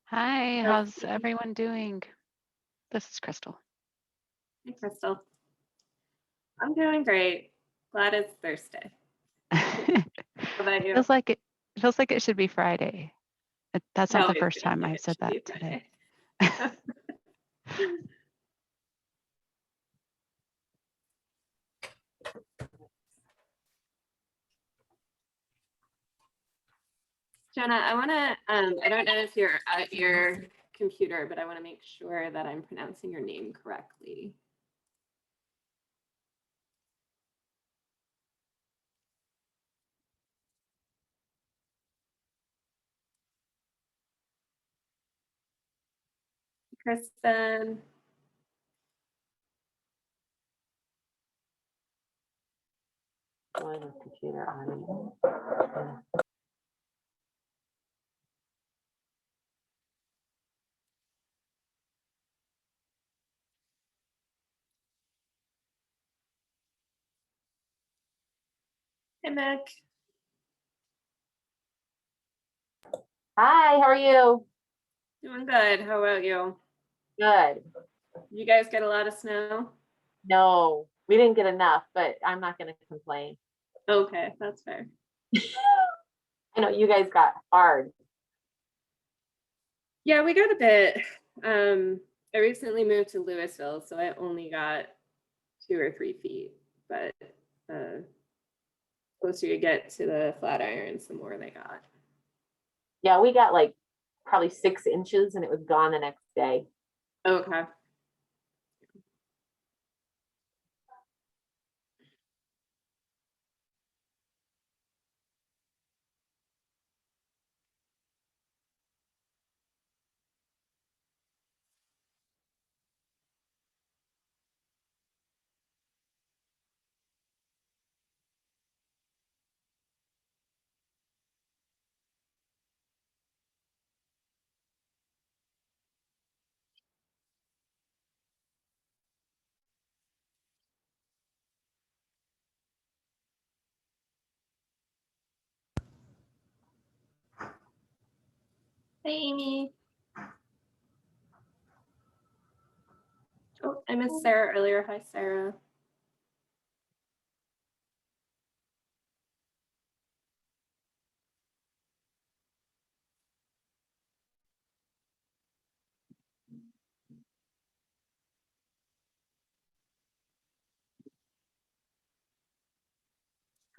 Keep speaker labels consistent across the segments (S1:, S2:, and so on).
S1: Hi,
S2: So,
S1: how's everyone doing? This is Crystal.
S2: hey, Crystal. I'm doing great. Glad it's Thursday. How about you?
S1: Feels like it should be Friday. That's
S2: I
S1: not the
S2: always
S1: first
S2: feel
S1: time
S2: like
S1: I've
S2: it
S1: said
S2: should
S1: that
S2: be
S1: today.
S2: Friday. Jenna, I don't know if you're at your computer, but I want to make sure that I'm pronouncing your name correctly. Kristen.
S3: On the computer on.
S2: Hey, Mick.
S3: Hi, how are you?
S2: Doing good. How about you?
S3: Good.
S2: You guys get a lot of snow?
S3: No, we didn't get enough, but I'm not going to complain.
S2: Okay, that's fair.
S3: I know you guys got hard.
S2: Yeah, we got a bit. I recently moved to Louisville, so I only got 2 or 3 feet, but closer you get to the Flatirons, the more they got.
S3: Yeah, we got like probably 6 inches and it was gone the next day.
S2: Okay. Hey, Amy. Oh, I missed Sarah earlier. Hi, Sarah.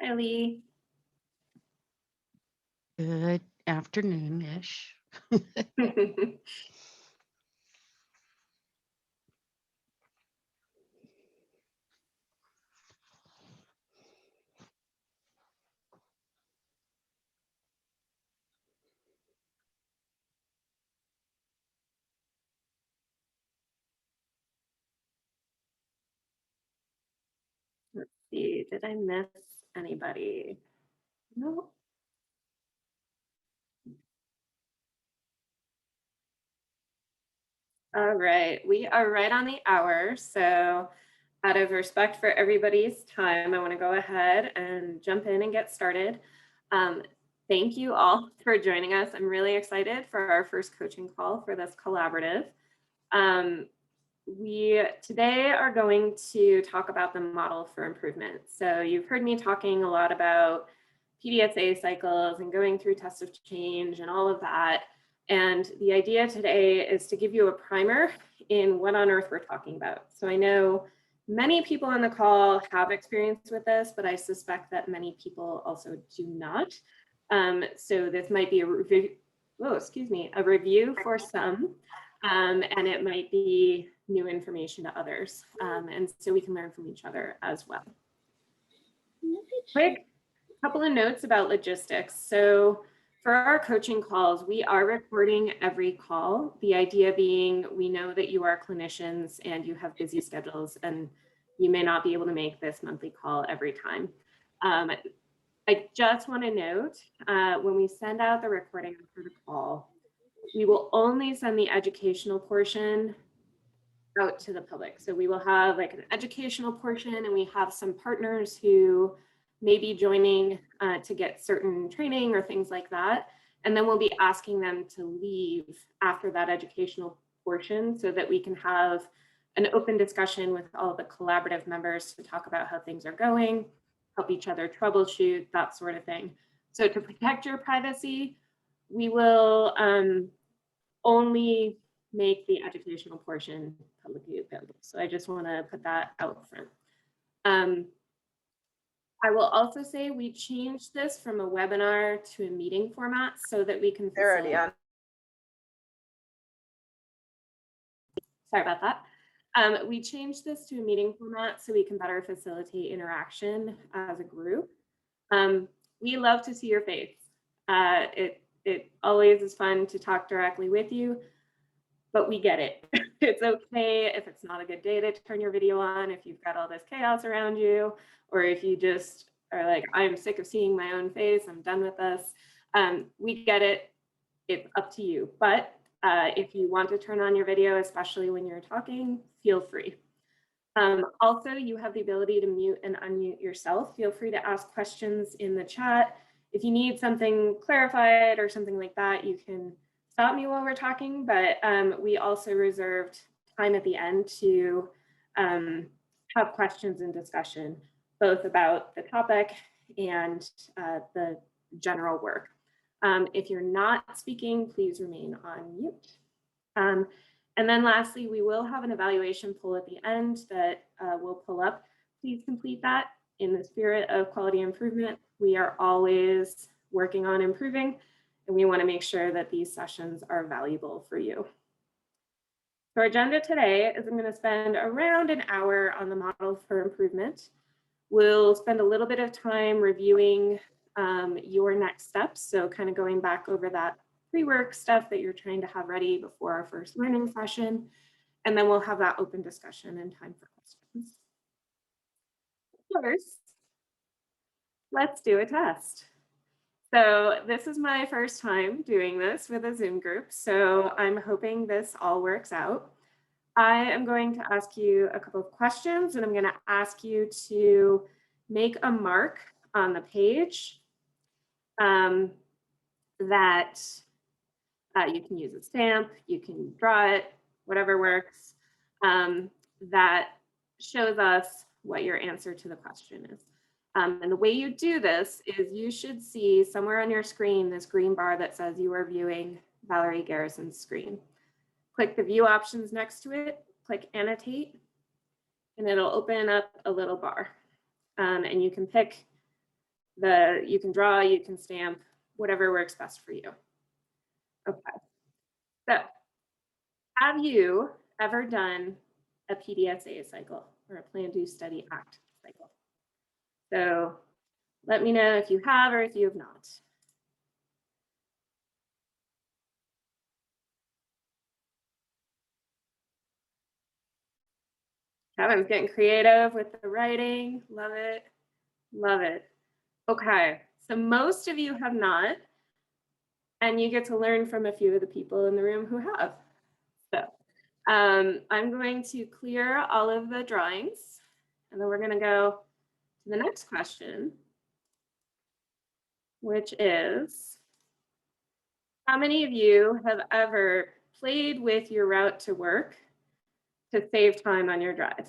S2: Hi, Lee.
S1: Good afternoon-ish.
S2: Let's see, did I miss anybody? No. All right, we are right on the hour. So out of respect for everybody's time, I want to go ahead and jump in and get started. Thank you all for joining us. I'm really excited for our first coaching call for this collaborative. We today are going to talk about the model for improvement. So you've heard me talking a lot about Pdsa cycles and going through tests of change and all of that. And the idea today is to give you a primer in what on earth we're talking about. So I know many people on the call have experience with this, but I suspect that many people also do not. So this might be a review, a review for some. And it might be new information to others. And so we can learn from each other as well. Quick couple of notes about logistics. So for our coaching calls, we are recording every call. The idea being we know that you are clinicians and you have busy schedules and you may not be able to make this monthly call every time. I just want to note when we send out the recording for the call, we will only send the educational portion out to the public. So we will have like an educational portion and we have some partners who may be joining to get certain training or things like that. And then we'll be asking them to leave after that educational portion so that we can have an open discussion with all the collaborative members to talk about how things are going, help each other troubleshoot, that sort of thing. So to protect your privacy, we will only make the educational portion publicly available. So I just want to put that out front. I will also say we changed this from a webinar to a meeting format so that we can
S4: They're already on.
S2: Sorry about that. We changed this to a meeting format so we can better facilitate interaction as a group. We love to see your face. It always is fun to talk directly with you, but we get it. It's okay if it's not a good day to turn your video on, if you've got all this chaos around you, or if you just are like, I'm sick of seeing my own face, I'm done with this. We get it. It's up to you. But if you want to turn on your video, especially when you're talking, feel free. Also, you have the ability to mute and unmute yourself. Feel free to ask questions in the chat. If you need something clarified or something like that, you can stop me while we're talking, but we also reserved time at the end to have questions and discussion, both about the topic and the general work. If you're not speaking, please remain on mute. And then lastly, we will have an evaluation poll at the end that we'll pull up. Please complete that in the spirit of quality improvement. We are always working on improving, and we want to make sure that these sessions are valuable for you. So our agenda today is I'm going to spend around an hour on the model for improvement. We'll spend a little bit of time reviewing your next steps. So kind of going back over that pre-work stuff that you're trying to have ready before our first learning session. And then we'll have that open discussion and time for questions. First, let's do a test. So this is my first time doing this with a Zoom group, so I'm hoping this all works out. I am going to ask you a couple of questions, and I'm going to ask you to make a mark on the page that you can use a stamp, you can draw it, whatever works, that shows us what your answer to the question is. And the way you do this is you should see somewhere on your screen this green bar that says you are viewing Valerie Garrison's screen. Click the view options next to it, click annotate, and it'll open up a little bar. And you can pick you can draw, you can stamp, whatever works best for you. Okay, so have you ever done a Pdsa cycle or a Plan, Do, Study, Act cycle? So let me know if you have or if you have not. Kevin's getting creative with the writing. Love it. Love it. Okay, so most of you have not, and you get to learn from a few of the people in the room who have. So I'm going to clear all of the drawings, and then we're going to go to the next question, which is, how many of you have ever played with your route to work to save time on your drive?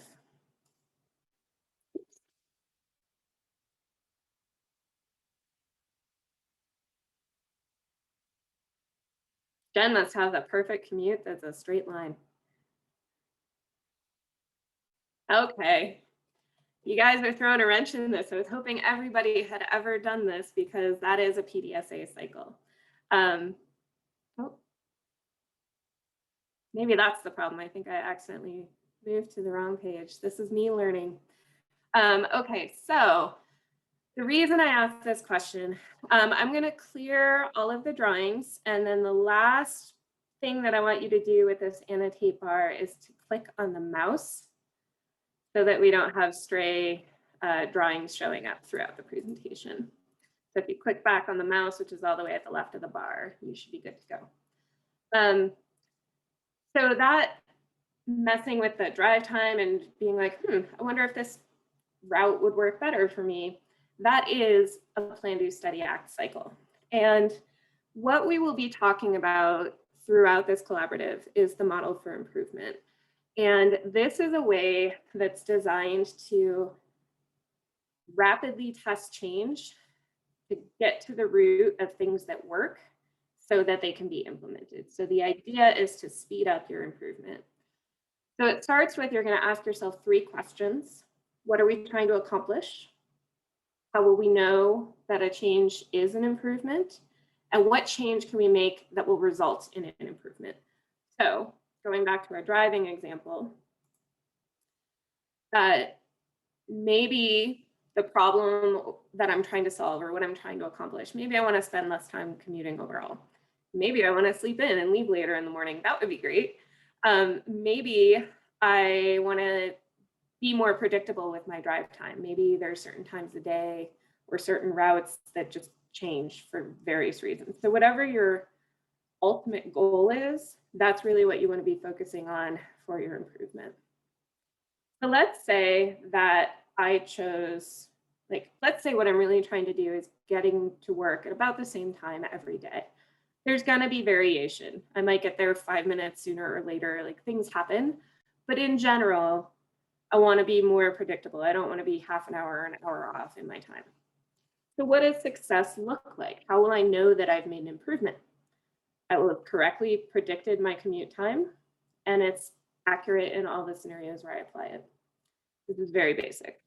S2: Jen must have the perfect commute that's a straight line. Okay, you guys are throwing a wrench in this. I was hoping everybody had ever done this because that is a Pdsa cycle. Oh, maybe that's the problem. I think I accidentally moved to the wrong page. This is me learning. Okay, so the reason I asked this question, I'm going to clear all of the drawings, and then the last thing that I want you to do with this annotate bar is to click on the mouse so that we don't have stray drawings showing up throughout the presentation. So if you click back on the mouse, which is all the way at the left of the bar, you should be good to go. So that messing with the drive time and being like, I wonder if this route would work better for me, that is a Plan, Do, Study, Act cycle. And what we will be talking about throughout this collaborative is the model for improvement. And this is a way that's designed to rapidly test change to get to the root of things that work so that they can be implemented. So the idea is to speed up your improvement. So it starts with, you're going to ask yourself 3 questions. What are we trying to accomplish? How will we know that a change is an improvement? And what change can we make that will result in an improvement? So going back to our driving example, that maybe the problem that I'm trying to solve or what I'm trying to accomplish, maybe I want to spend less time commuting overall. Maybe I want to sleep in and leave later in the morning. That would be great. Maybe I want to be more predictable with my drive time. Maybe there's certain times of day or certain routes that just change for various reasons. So whatever your ultimate goal is, that's really what you want to be focusing on for your improvement. So let's say that I chose, let's say what I'm really trying to do is getting to work at about the same time every day. There's going to be variation. I might get there 5 minutes sooner or later, things happen. But in general, I want to be more predictable. I don't want to be half an hour or an hour off in my time. So what does success look like? How will I know that I've made an improvement? I will have correctly predicted my commute time, and it's accurate in all the scenarios where I apply it. This is very basic.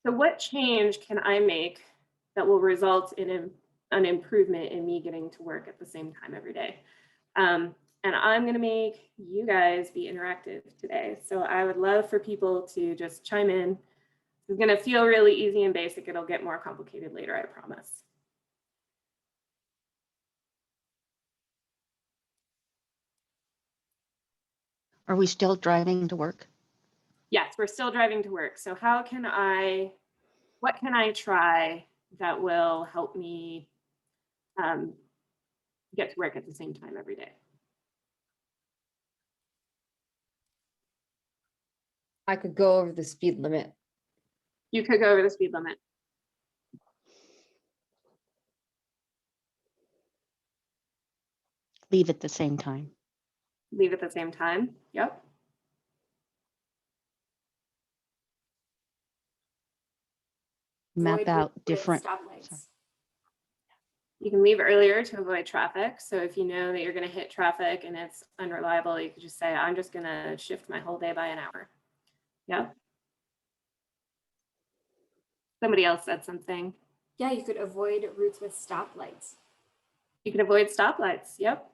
S2: So what change can I make that will result in an improvement in me getting to work at the same time every day? And I'm going to make you guys be interactive today. So I would love for people to just chime in. It's going to feel really easy and basic. It'll get more complicated later, I promise.
S1: Are we still driving to work?
S2: Yes, we're still driving to work. So what can I try that will help me get to work at the same time every day?
S4: I could go over the speed limit.
S2: You could go over the speed limit.
S1: Leave at the same time.
S2: Leave at the same time. Yep.
S1: Map out different.
S2: stoplights. You can leave earlier to avoid traffic. So if you know that you're going to hit traffic and it's unreliable, you could just say, I'm just going to shift my whole day by an hour. Yep. Somebody else said something.
S5: Yeah, you could avoid routes with stoplights.
S2: You can avoid stoplights. Yep.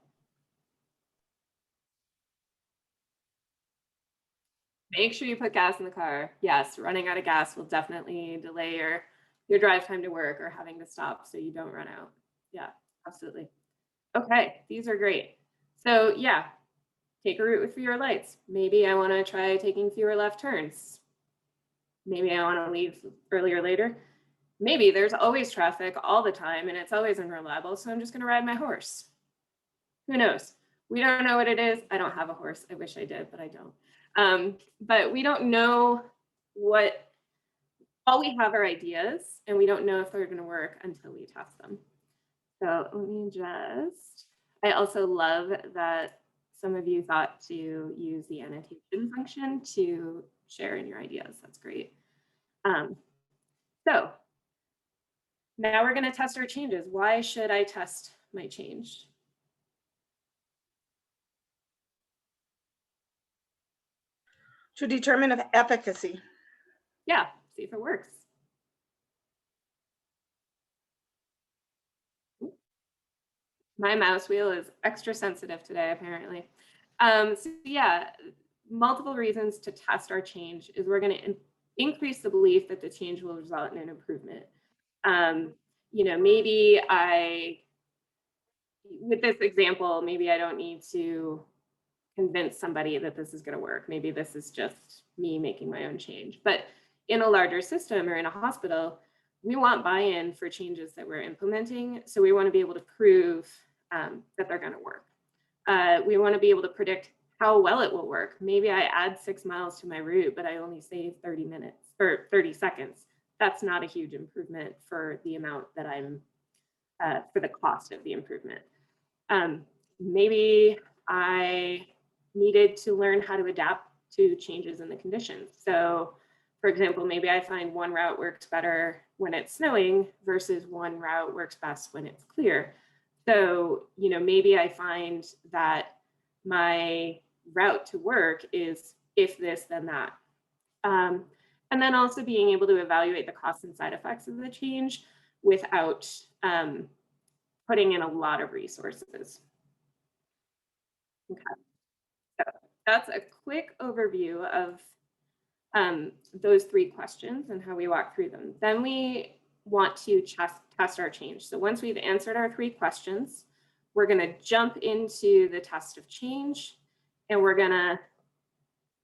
S2: Make sure you put gas in the car. Yes, running out of gas will definitely delay your drive time to work or having to stop so you don't run out. Yeah, absolutely. Okay, these are great. So yeah, take a route with fewer lights. Maybe I want to try taking fewer left turns. Maybe I want to leave earlier later. Maybe there's always traffic all the time and it's always unreliable, so I'm just going to ride my horse. Who knows? We don't know what it is. I don't have a horse. I wish I did, but I don't. But we don't know all we have are ideas, and we don't know if they're going to work until we test them. So let me I also love that some of you thought to use the annotation function to share in your ideas. That's great. So now we're going to test our changes. Why should I test my change?
S6: To determine efficacy.
S2: Yeah, see if it works. My mouse wheel is extra sensitive today, apparently. So yeah, multiple reasons to test our change is we're going to increase the belief that the change will result in an improvement. Maybe with this example, maybe I don't need to convince somebody that this is going to work. Maybe this is just me making my own change. But in a larger system or in a hospital, we want buy-in for changes that we're implementing. So we want to be able to prove that they're going to work. We want to be able to predict how well it will work. Maybe I add 6 miles to my route, but I only save 30 minutes or 30 seconds. That's not a huge improvement for the amount that I'm for the cost of the improvement. Maybe I needed to learn how to adapt to changes in the conditions. So for example, maybe I find one route works better when it's snowing versus one route works best when it's clear. So, you know, maybe I find that my route to work is if this, then that. And then also being able to evaluate the costs and side effects of the change without putting in a lot of resources. Okay, so that's a quick overview of those 3 questions and how we walk through them. Then we want to test our change. So once we've answered our 3 questions, we're going to jump into the test of change, and we're going to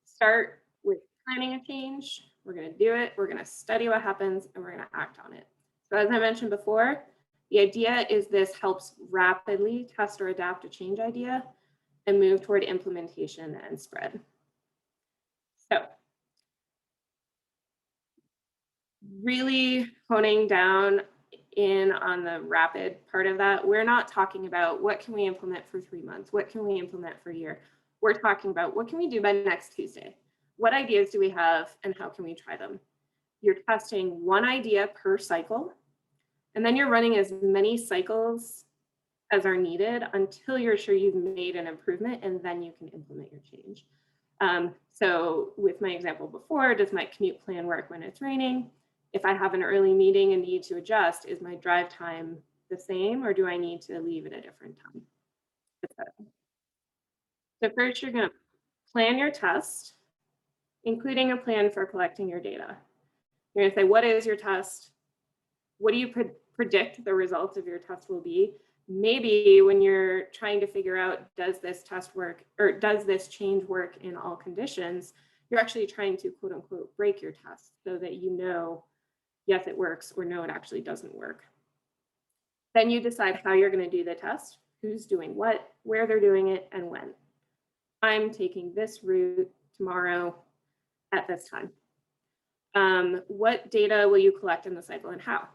S2: start with planning a change. We're going to do it. We're going to study what happens, and we're going to act on it. So as I mentioned before, the idea is this helps rapidly test or adapt a change idea and move toward implementation and spread. So really honing down in on the rapid part of that, we're not talking about what can we implement for 3 months, what can we implement for a year. We're talking about what can we do by next Tuesday? What ideas do we have and how can we try them? You're testing one idea per cycle, and then you're running as many cycles as are needed until you're sure you've made an improvement, and then you can implement your change. So with my example before, does my commute plan work when it's raining? If I have an early meeting and need to adjust, is my drive time the same, or do I need to leave at a different time? So first, you're going to plan your test, including a plan for collecting your data. You're going to say, what is your test? What do you predict the results of your test will be? Maybe when you're trying to figure out, does this test work, or does this change work in all conditions, you're actually trying to quote unquote break your test so that you know, yes, it works, or no, it actually doesn't work. Then you decide how you're going to do the test, who's doing what, where they're doing it, and when. I'm taking this route tomorrow at this time. What data will you collect in the cycle and how?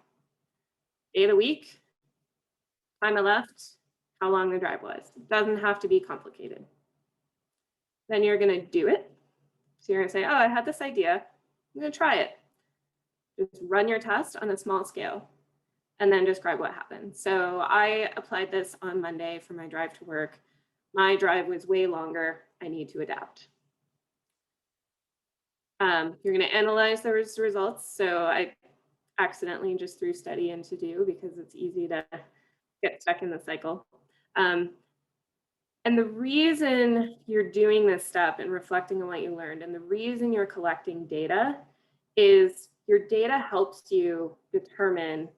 S2: Day of the week, time I left, how long the drive was. It doesn't have to be complicated. Then you're going to do it. So you're going to say, oh, I had this idea. I'm going to try it. Just run your test on a small scale and then describe what happened. So I applied this on Monday for my drive to work. My drive was way longer. I need to adapt. You're going to analyze those results. So I accidentally just threw study into do because it's easy to get stuck in the cycle. And the reason you're doing this step and reflecting on what you learned, and the reason you're collecting data, is your data helps you determine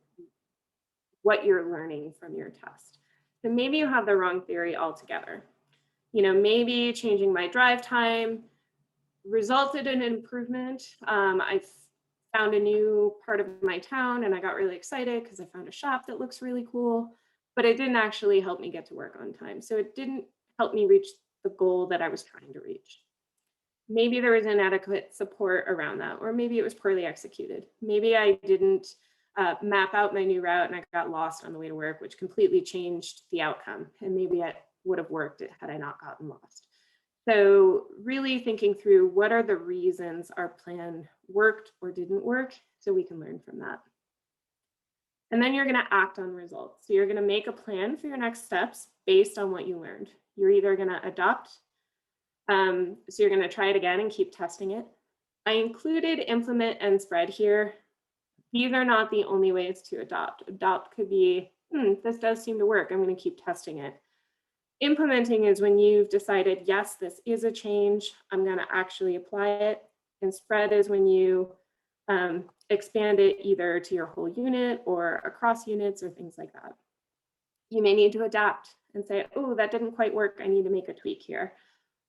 S2: what you're learning from your test. So maybe you have the wrong theory altogether. You know, maybe changing my drive time resulted in an improvement. I found a new part of my town and I got really excited because I found a shop that looks really cool, but it didn't actually help me get to work on time. So it didn't help me reach the goal that I was trying to reach. Maybe there was inadequate support around that, or maybe it was poorly executed. Maybe I didn't map out my new route and I got lost on the way to work, which completely changed the outcome. And maybe it would have worked had I not gotten lost. So really thinking through what are the reasons our plan worked or didn't work so we can learn from that. And then you're going to act on results. So you're going to make a plan for your next steps based on what you learned. You're either going to adopt, so you're going to try it again and keep testing it. I included implement and spread here. These are not the only ways to adopt. Adopt could be, this does seem to work. I'm going to keep testing it. Implementing is when you've decided, yes, this is a change. I'm going to actually apply it. And spread is when you expand it either to your whole unit or across units or things like that. You may need to adapt and say, oh, that didn't quite work. I need to make a tweak here.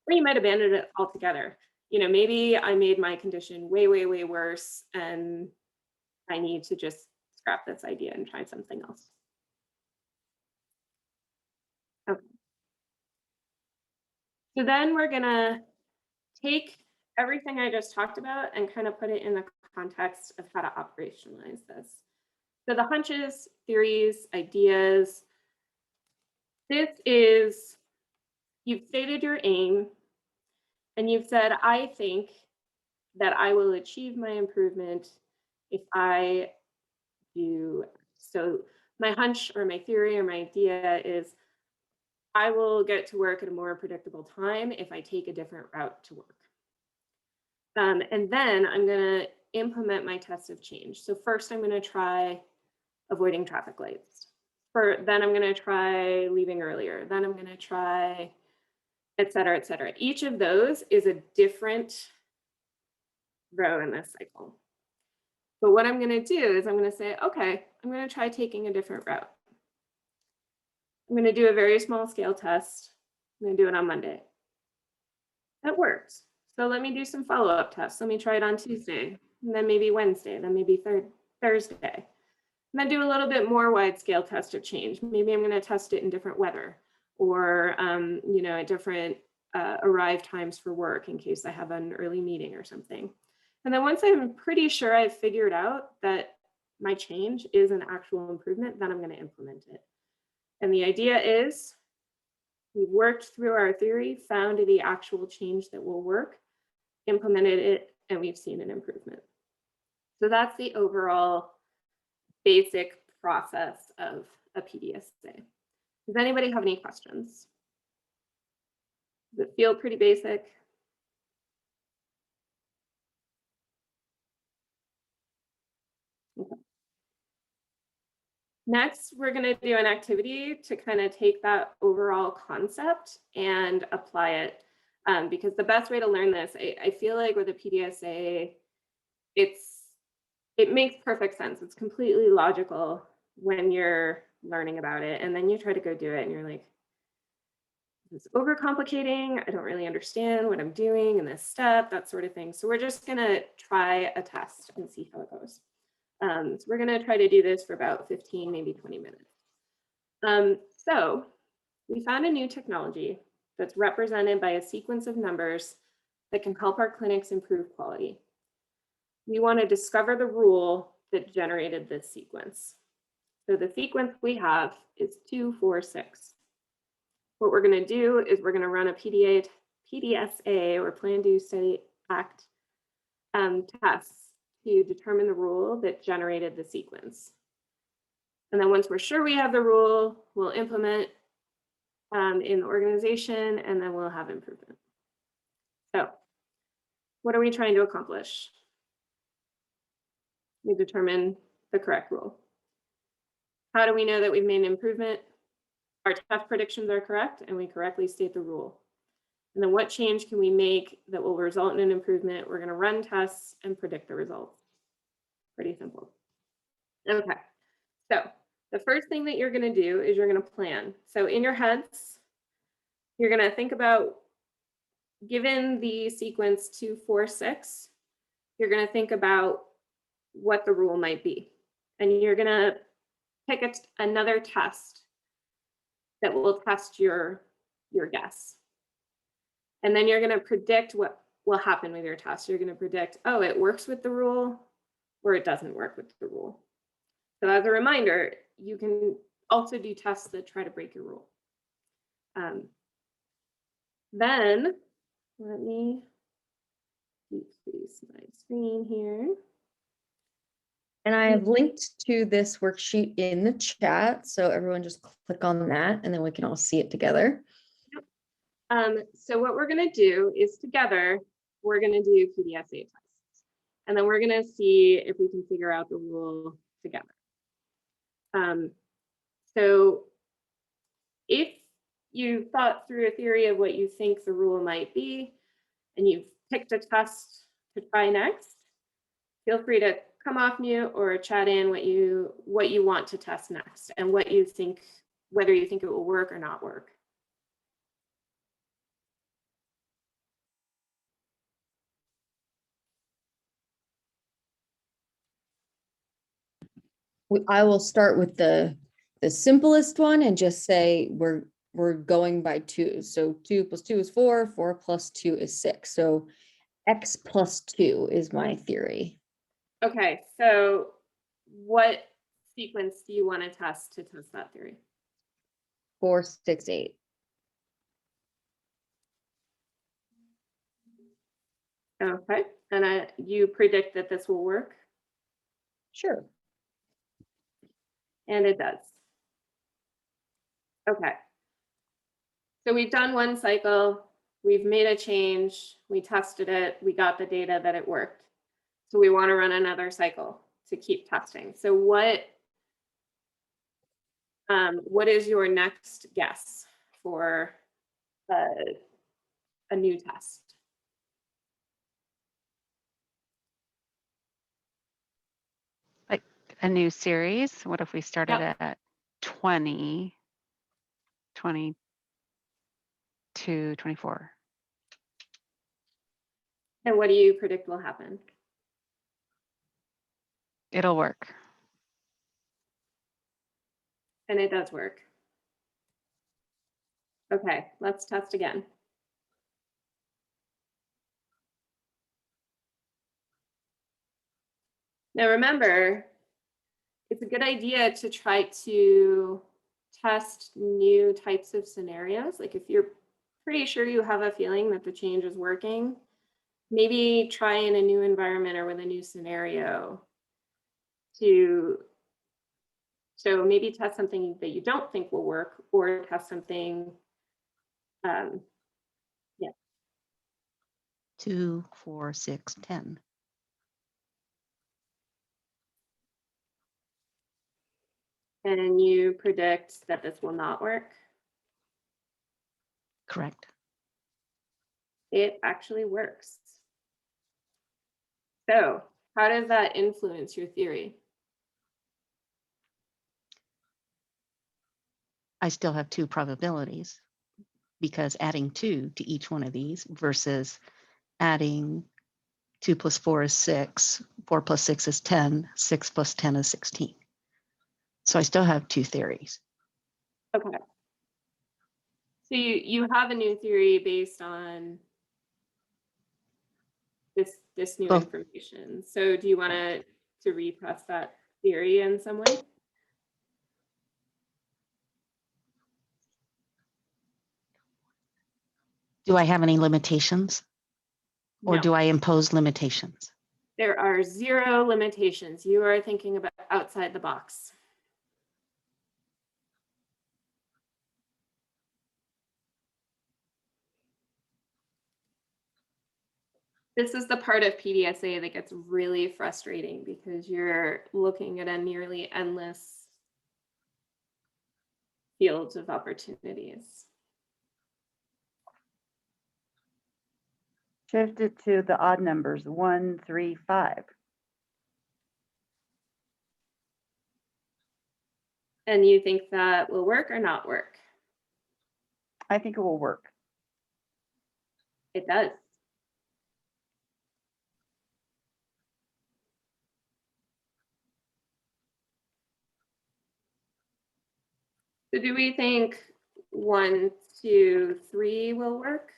S2: Or you might abandon it altogether. You know, maybe I made my condition way, way, way worse and I need to just scrap this idea and try something else. Okay. So then we're gonna take everything I just talked about and kind of put it in the context of how to operationalize this. So the hunches, theories, ideas, this is, you've stated your aim and you've said, I think that I will achieve my improvement if I do. So my hunch or my theory or my idea is I will get to work at a more predictable time if I take a different route to work. And then I'm going to implement my test of change. So first I'm going to try avoiding traffic lights. Then I'm going to try leaving earlier. Then I'm going to try, et cetera, et cetera. Each of those is a different row in this cycle. But what I'm going to do is I'm going to say, okay, I'm going to try taking a different route. I'm going to do a very small scale test. I'm going to do it on Monday. That works. So let me do some follow-up tests. Let me try it on Tuesday, and then maybe Wednesday, then maybe Thursday. And then do a little bit more wide scale test of change. Maybe I'm going to test it in different weather or, at different arrive times for work in case I have an early meeting or something. And then once I'm pretty sure I've figured out that my change is an actual improvement, then I'm going to implement it. And the idea is we've worked through our theory, found the actual change that will work, implemented it, and we've seen an improvement. So that's the overall basic process of a PDSA. Does anybody have any questions? Does it feel pretty basic? Okay. Next, we're going to do an activity to kind of take that overall concept and apply it. Because the best way to learn this, I feel like with a PDSA, it makes perfect sense. It's completely logical when you're learning about it. And then you try to go do it and you're like, it's overcomplicating. I don't really understand what I'm doing in this step, that sort of thing. So we're just going to try a test and see how it goes. So we're going to try to do this for about 15, maybe 20 minutes. So we found a new technology that's represented by a sequence of numbers that can help our clinics improve quality. We want to discover the rule that generated this sequence. So the sequence we have is 2, 4, 6. What we're going to do is we're going to run a PDSA or Plan, Do, Study, Act tests to determine the rule that generated the sequence. And then once we're sure we have the rule, we'll implement in the organization, and then we'll have improvement. So what are we trying to accomplish? We determine the correct rule. How do we know that we've made an improvement? Our test predictions are correct and we correctly state the rule. And then what change can we make that will result in an improvement? We're going to run tests and predict the results. Pretty simple. Okay, so the first thing that you're going to do is you're going to plan. So in your heads, you're going to think about, given the sequence 2, 4, 6, you're going to think about what the rule might be. And you're going to pick another test that will test your guess. And then you're going to predict what will happen with your test. You're going to predict, oh, it works with the rule or it doesn't work with the rule. So as a reminder, you can also do tests that try to break your rule. Then let me decrease my screen here.
S4: And I have linked to this worksheet in the chat, so everyone just click on that and then we can all see it together.
S2: So what we're going to do is together, we're going to do Pdsa tests. And then we're going to see if we can figure out the rule together. So if you thought through a theory of what you think the rule might be, and you've picked a test to try next, feel free to come off mute or chat in what you want to test next and what you think, whether you think it will work or not work.
S4: I will start with the simplest one and just say we're going by 2. So 2 + 2 is 4, 4 + 2 is 6. So X + 2 is my theory.
S2: Okay, so what sequence do you want to test that theory?
S4: 4, 6, 8.
S2: Okay, and you predict that this will work,
S4: Sure.
S2: and it does. Okay. So we've done one cycle, we've made a change, we tested it, we got the data that it worked. So we want to run another cycle to keep testing. So what is your next guess for a new test?
S1: Like a new series? What if we started
S2: Yep.
S1: at 20, 22, 24?
S2: And what do you predict will happen?
S1: It'll work.
S2: And it does work. Okay, let's test again. Now remember, it's a good idea to try to test new types of scenarios. Like if you're pretty sure you have a feeling that the change is working, maybe try in a new environment or with a new scenario so maybe test something that you don't think will work, or test something,
S7: 2, 4, 6, 10.
S2: and you predict that this will not work.
S7: Correct.
S2: It actually works. So how does that influence your theory?
S7: I still have 2 probabilities because adding 2 to each one of these versus adding 2 plus 4 is 6, 4 plus 6 is 10, 6 plus 10 is 16. So I still have 2 theories.
S2: Okay. So you have a new theory based on this new
S7: Both.
S2: information. So do you want to repress that theory in some way?
S7: Do I have any limitations or
S2: No.
S7: do I impose limitations?
S2: There are 0 limitations. You are thinking about outside the box. This is the part of PDSA that gets really frustrating because you're looking at a nearly endless field of opportunities.
S8: Shift it to the odd numbers, 1, 3, 5.
S2: And you think that will work or not work?
S8: I think it will work.
S2: It does. So do we think 1, 2, 3 will work?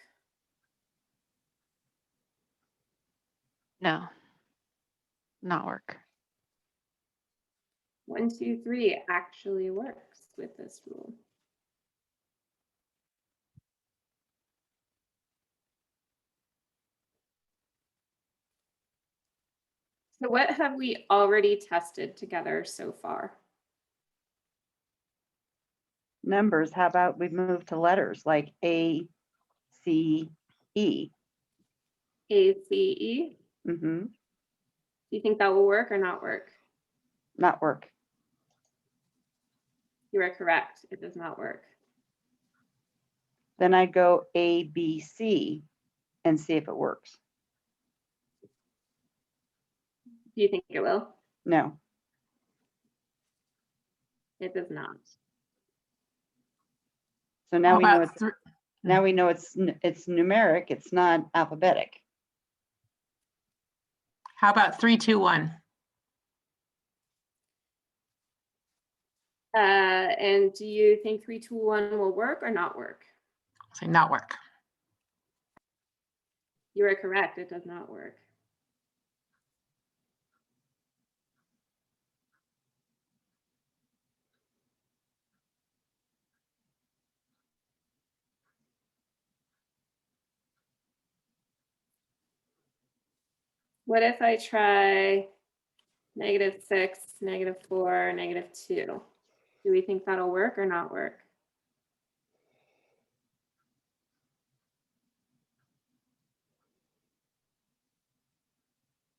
S1: No, not work.
S2: 1, 2, 3 actually works with this rule. So what have we already tested together so far?
S8: Numbers, how about we move to letters like A, C, E?
S2: A, C, E.
S8: Mm-hmm.
S2: Do you think that will work or not work?
S8: Not work.
S2: You are correct. It does not work.
S8: Then I go A, B, C and see if it works.
S2: Do you think it will?
S8: No.
S2: It does not.
S8: So now
S9: How
S8: we know
S9: about
S8: it's now we know it's numeric. It's not alphabetic.
S9: How about 3, 2, 1?
S2: And do you think 3, 2, 1 will work or not work?
S9: Say not work.
S2: You are correct. It does not work. What if I try -6, -4, -2? Do we think that'll work or not work?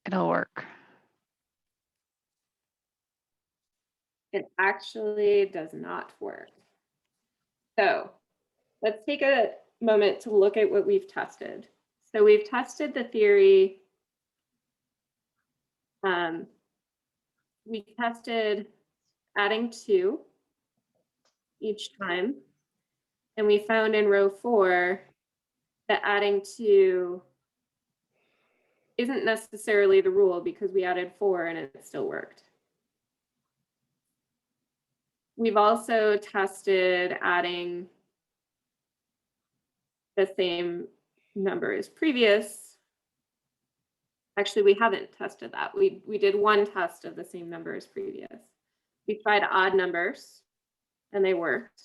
S1: It'll work.
S2: It actually does not work. So let's take a moment to look at what we've tested. So we've tested the theory. We tested adding 2 each time. And we found in row 4 that adding 2 isn't necessarily the rule because we added 4 and it still worked. We've also tested adding the same number as previous. Actually, we haven't tested that. We did one test of the same number as previous. We tried odd numbers and they worked.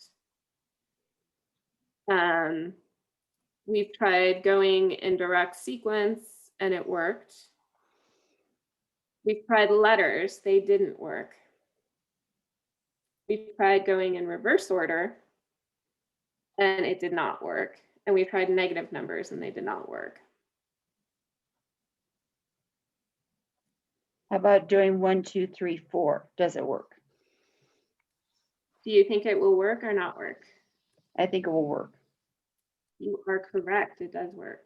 S2: We've tried going in direct sequence and it worked. We've tried letters, they didn't work. We tried going in reverse order and it did not work. And we tried negative numbers and they did not work.
S8: How about doing 1, 2, 3, 4? Does it work?
S2: Do you think it will work or not work?
S8: I think it will work.
S2: You are correct, it does work.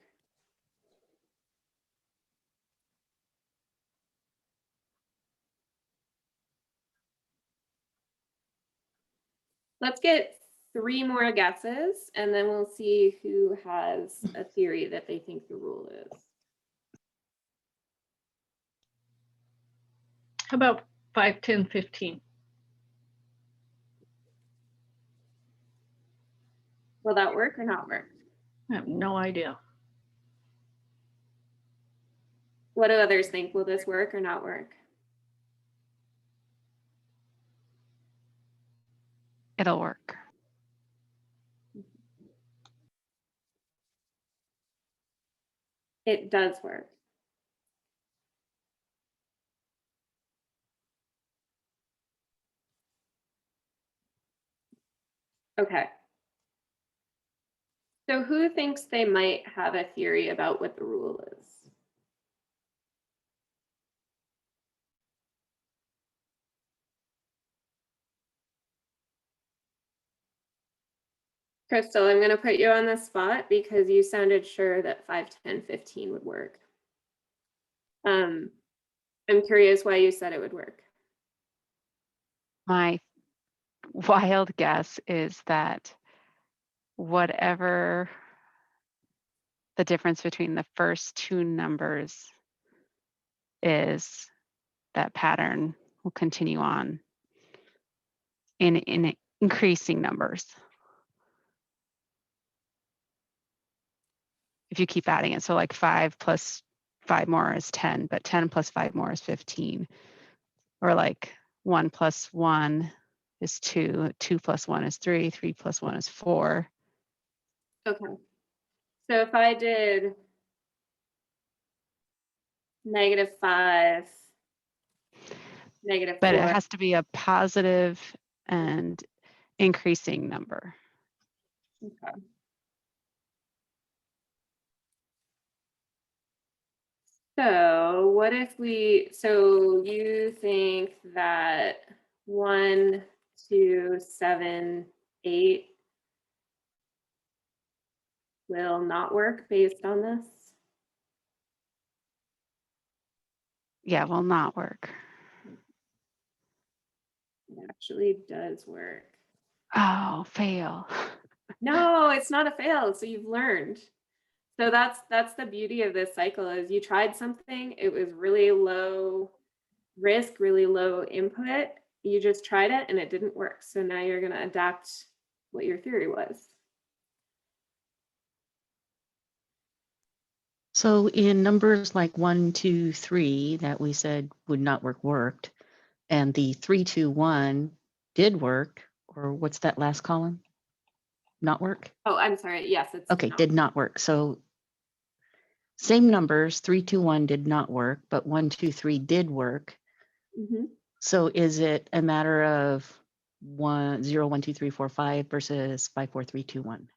S2: Let's get 3 more guesses and then we'll see who has a theory that they think the rule is.
S10: How about 5, 10, 15?
S2: Will that work or not work?
S10: I have no idea.
S2: What do others think? Will this work or not work?
S1: It'll work.
S2: It does work. Okay. So who thinks they might have a theory about what the rule is? Crystal, I'm going to put you on the spot because you sounded sure that 5, 10, 15 would work. I'm curious why you said it would work.
S1: My wild guess is that whatever the difference between the first 2 numbers is, that pattern will continue on in increasing numbers. If you keep adding it, so like 5 plus 5 more is 10, but 10 plus 5 more is 15. Or like 1 plus 1 is 2, 2 plus 1 is 3, 3 plus 1 is 4.
S2: Okay. So if I did -5, -4.
S1: But it has to be a positive and increasing number.
S2: Okay. So what if so you think that 1, 2, 7, 8 will not work based on this?
S1: Yeah, will not work.
S2: It actually does work.
S1: Oh, fail.
S2: No, it's not a fail. So you've learned. So that's the beauty of this cycle is you tried something, it was really low risk, really low input. You just tried it and it didn't work. So now you're going to adapt what your theory was.
S7: So in numbers like 1, 2, 3 that we said would not work, worked, and the 3, 2, 1 did work, or what's that last column? Not work?
S2: Oh, I'm sorry. Yes, it's
S7: Okay, did not work. So same numbers, 3, 2, 1 did not work, but 1, 2, 3 did work.
S2: Mhm.
S7: So is it a matter of 0, 1, 2, 3, 4, 5 versus 5, 4, 3, 2, 1?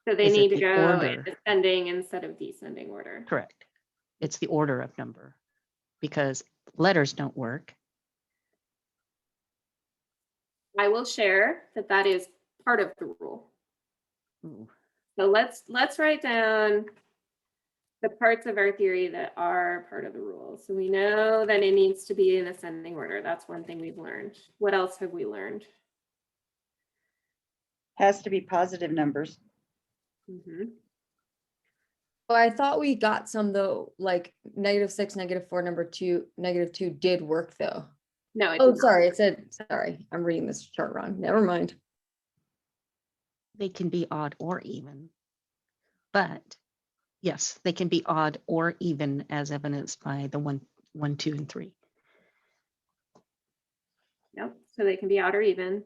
S2: So they
S7: Is it
S2: need to
S7: the
S2: go
S7: order?
S2: in ascending instead of descending order.
S7: Correct. It's the order of number because letters don't work.
S2: I will share that that is part of the rule.
S7: Ooh.
S2: So let's write down the parts of our theory that are part of the rule. So we know that it needs to be in ascending order. That's one thing we've learned. What else have we learned?
S8: Has to be positive numbers.
S2: Mhm.
S4: Well, I thought we got some though, like -6, -4, -2, -2 did work though.
S2: No, it
S4: Oh,
S2: did not.
S4: sorry, it said, sorry, I'm reading this chart wrong. Never mind.
S7: They can be odd or even. But yes, they can be odd or even as evidenced by the 1, 1, 2, and 3.
S2: Yep. So they can be odd or even.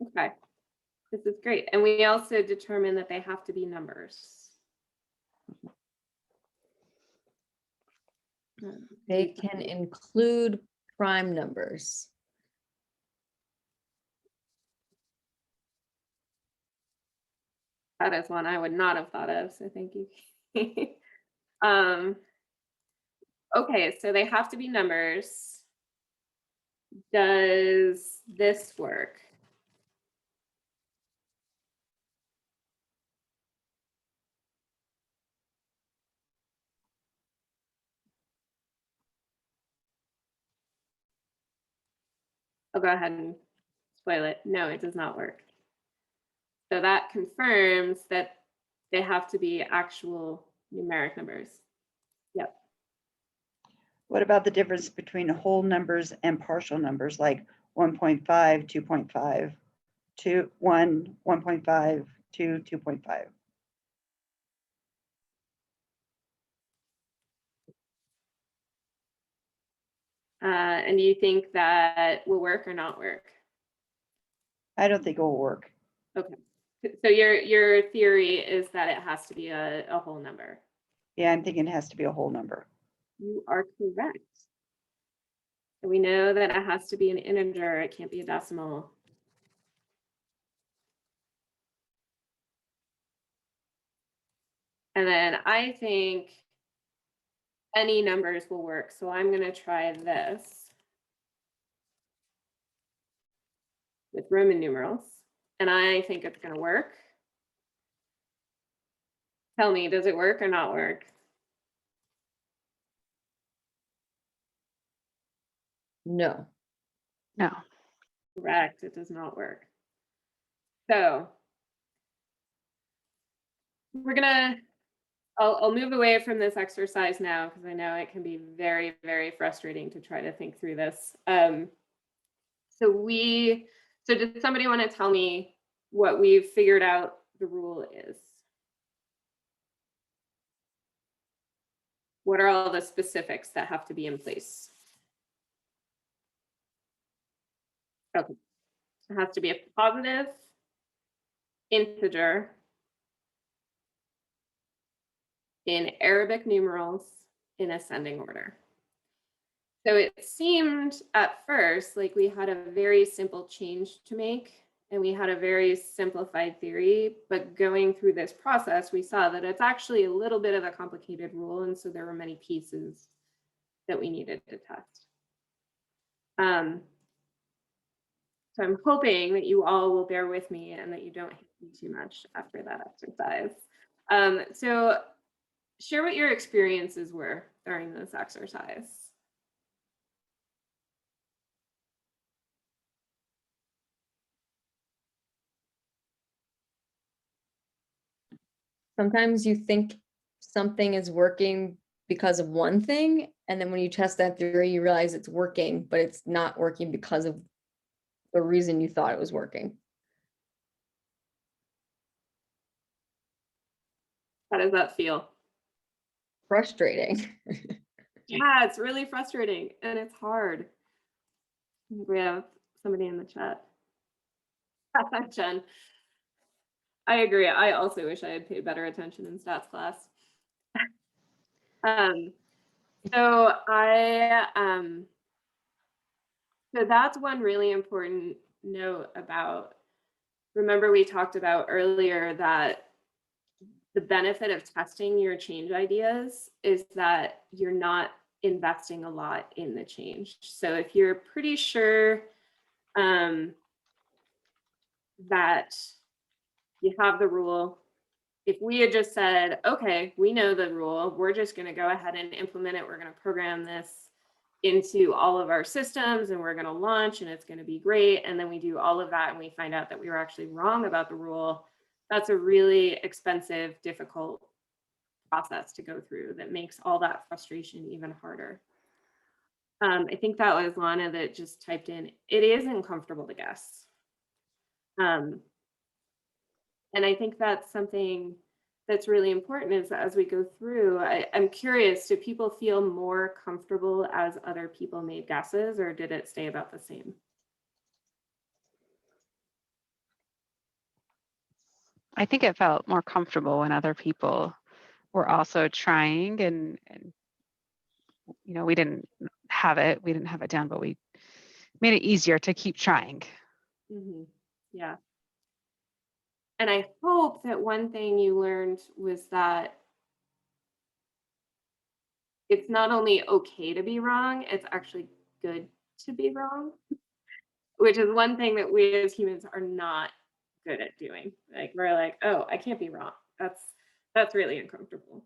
S2: Okay. This is great. And we also determined that they have to be numbers.
S4: They can include prime numbers.
S2: That is one I would not have thought of, so thank you. Okay, so they have to be numbers. Does this work? I'll go ahead and spoil it. No, it does not work. So that confirms that they have to be actual numeric numbers. Yep.
S8: What about the difference between whole numbers and partial numbers like 1.5, 2.5, 2, 1, 1.5, 2, 2.5?
S2: And do you think that will work or not work?
S8: I don't think it will work.
S2: Okay. So your theory is that it has to be a whole number.
S8: Yeah, I'm thinking it has to be a whole number.
S2: You are correct. So we know that it has to be an integer. It can't be a decimal. And then I think any numbers will work. So I'm going to try this with Roman numerals. And I think it's going to work. Tell me, does it work or not work?
S4: No.
S1: No.
S2: Correct, it does not work. So we're gonna, I'll move away from this exercise now because I know it can be very, very frustrating to try to think through this. So did somebody want to tell me what we've figured out the rule is? What are all the specifics that have to be in place? Okay, it has to be a positive integer in Arabic numerals in ascending order. So it seemed at first like we had a very simple change to make and we had a very simplified theory, but going through this process, we saw that it's actually a little bit of a complicated rule. And so there were many pieces that we needed to test. So I'm hoping that you all will bear with me and that you don't hate me too much after that exercise. So share what your experiences were during this exercise.
S4: Sometimes you think something is working because of one thing, and then when you test that theory, you realize it's working, but it's not working because of the reason you thought it was working.
S2: How does that feel?
S4: Frustrating.
S2: Yeah, it's really frustrating and it's hard. We have somebody in the chat. Jen. I agree. I also wish I had paid better attention in stats class. So so that's one really important note about, remember we talked about earlier that the benefit of testing your change ideas is that you're not investing a lot in the change. So if you're pretty sure that you have the rule, if we had just said, okay, we know the rule, we're just going to go ahead and implement it, we're going to program this into all of our systems and we're going to launch and it's going to be great, and then we do all of that and we find out that we were actually wrong about the rule, that's a really expensive, difficult process to go through that makes all that frustration even harder. I think that was Lana that just typed in, it is uncomfortable to guess. And I think that's something that's really important is as we go through, I'm curious, do people feel more comfortable as other people made guesses, or did it stay about the same?
S1: I think it felt more comfortable when other people were also trying, and you know, we didn't have it down, but we made it easier to keep trying.
S2: Mm-hmm. Yeah. And I hope that one thing you learned was that it's not only okay to be wrong, it's actually good to be wrong, which is one thing that we as humans are not good at doing. Like we're like, oh, I can't be wrong. That's really uncomfortable.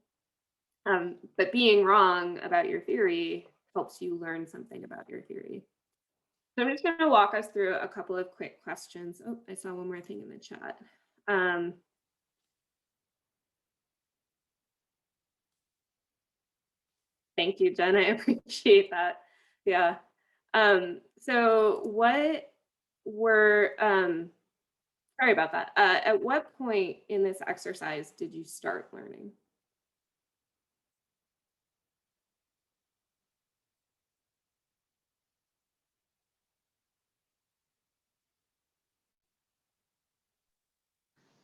S2: But being wrong about your theory helps you learn something about your theory. So I'm just going to walk us through a couple of quick questions. Oh, I saw one more thing in the chat. Thank you, Jen. I appreciate that. Yeah. So what were, sorry about that. At what point in this exercise did you start learning?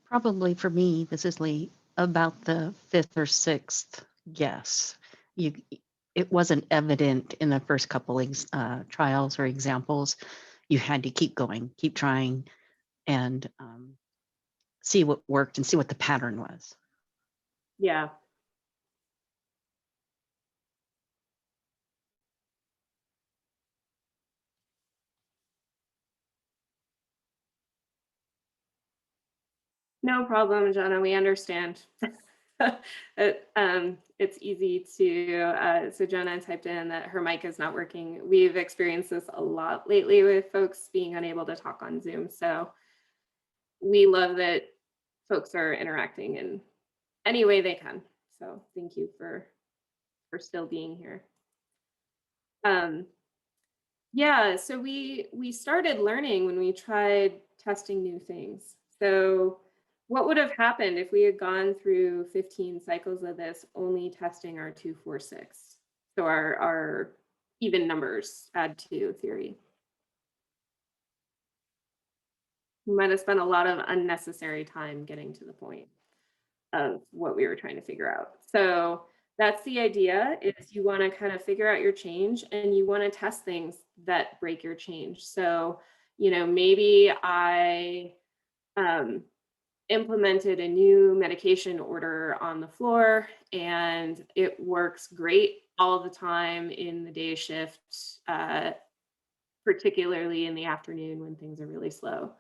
S7: Probably for me, this is Lee, about the fifth or sixth guess. It wasn't evident in the first couple trials or examples. You had to keep going, keep trying, and see what worked and see what the pattern was.
S2: Yeah. No problem, Jenna. We understand. It's easy to, so Jenna typed in that her mic is not working. We've experienced this a lot lately with folks being unable to talk on Zoom. So we love that folks are interacting in any way they can. So thank you for still being here. Yeah, so we started learning when we tried testing new things. So what would have happened if we had gone through 15 cycles of this only testing our 2, 4, 6? So our even numbers add to theory. We might have spent a lot of unnecessary time getting to the point of what we were trying to figure out. So that's the idea, is you want to kind of figure out your change and you want to test things that break your change. So, you know, maybe I implemented a new medication order on the floor and it works great all the time in the day shift, particularly in the afternoon when things are really slow.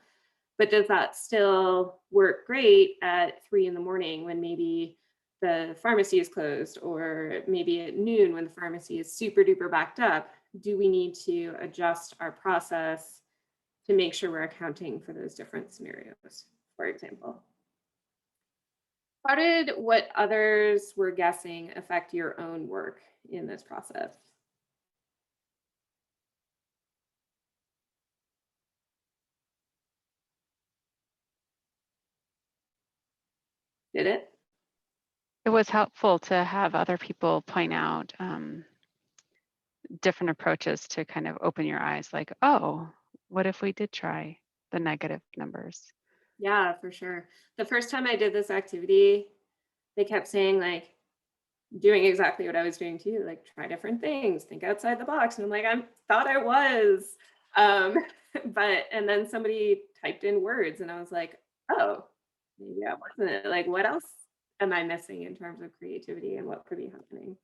S2: But does that still work great at 3 in the morning when maybe the pharmacy is closed, or maybe at noon when the pharmacy is super duper backed up? Do we need to adjust our process to make sure we're accounting for those different scenarios, for example? How did what others were guessing affect your own work in this process? Did it?
S1: It was helpful to have other people point out different approaches to kind of open your eyes, like, oh, what if we did try the negative numbers.
S2: Yeah, for sure. The first time I did this activity, they kept saying like, doing exactly what I was doing too, like try different things, think outside the box. And I'm like, I thought I was. And then somebody typed in words and I was like, oh, maybe I wasn't. Like, what else am I missing in terms of creativity and what could be happening?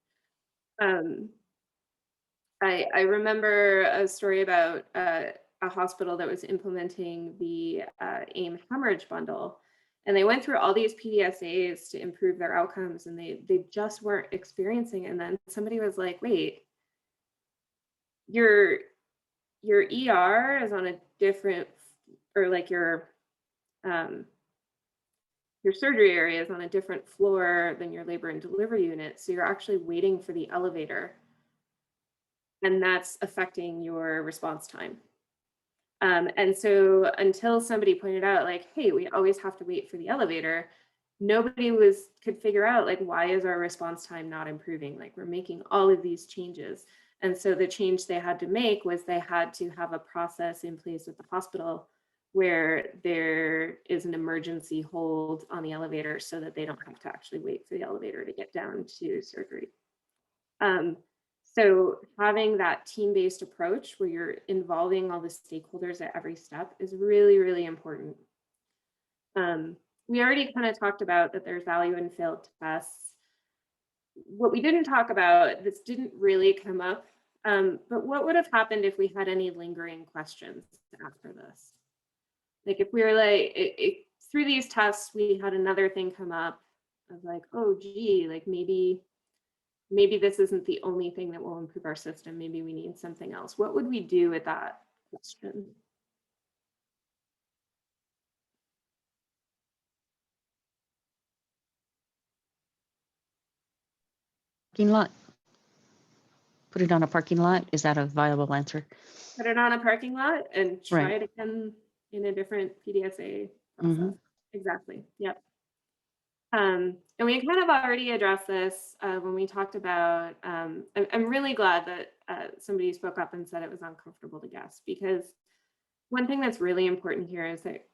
S2: I remember a story about a hospital that was implementing the AIM hemorrhage bundle. And they went through all these PDSAs to improve their outcomes and they just weren't experiencing it. And then somebody was like, wait, your ER is on a different, or like your surgery area is on a different floor than your labor and delivery unit. So you're actually waiting for the elevator. And that's affecting your response time. And so until somebody pointed out like, hey, we always have to wait for the elevator, nobody could figure out like, why is our response time not improving? Like we're making all of these changes. And so the change they had to make was they had to have a process in place with the hospital where there is an emergency hold on the elevator so that they don't have to actually wait for the elevator to get down to surgery. So having that team-based approach where you're involving all the stakeholders at every step is really, really important. We already kind of talked about that there's value in failed tests. What we didn't talk about, this didn't really come up, but what would have happened if we had any lingering questions after this? Like if we were like, through these tests, we had another thing come up of like, oh, gee, like maybe this isn't the only thing that will improve our system. Maybe we need something else. What would we do with that question?
S7: Parking lot. Put it on a parking lot. Is that a viable answer?
S2: Put it on a parking lot and try
S7: Right.
S2: it again in a different PDSA process.
S7: Mhm.
S2: Exactly. Yep. And we kind of already addressed this when we talked about, I'm really glad that somebody spoke up and said it was uncomfortable to guess, because one thing that's really important here is that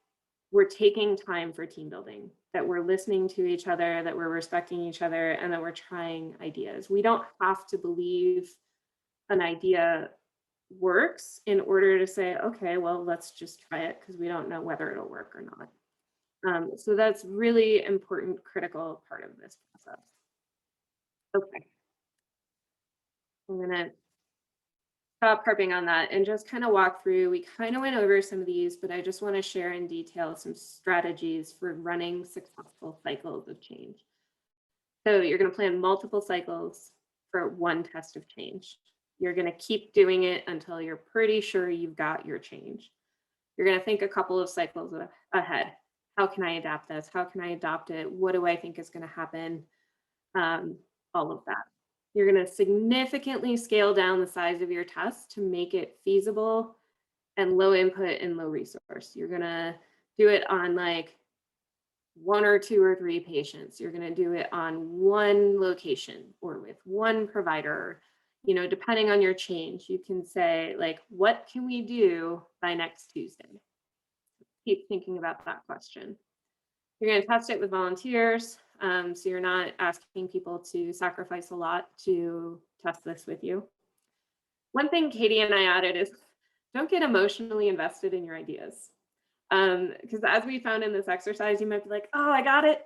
S2: we're taking time for team building, that we're listening to each other, that we're respecting each other, and that we're trying ideas. We don't have to believe an idea works in order to say, okay, well, let's just try it because we don't know whether it'll work or not. So that's really important, critical part of this process. Okay. I'm gonna stop harping on that and just kind of walk through. We kind of went over some of these, but I just want to share in detail some strategies for running successful cycles of change. So you're going to plan multiple cycles for one test of change. You're going to keep doing it until you're pretty sure you've got your change. You're going to think a couple of cycles ahead. How can I adapt this? How can I adopt it? What do I think is going to happen? All of that. You're going to significantly scale down the size of your test to make it feasible and low input and low resource. You're going to do it on like 1 or 2 or 3 patients. You're going to do it on one location or with one provider. You know, depending on your change, you can say like, what can we do by next Tuesday? Keep thinking about that question. You're going to test it with volunteers. So you're not asking people to sacrifice a lot to test this with you. One thing Katie and I added is don't get emotionally invested in your ideas. Because as we found in this exercise, you might be like, oh, I got it.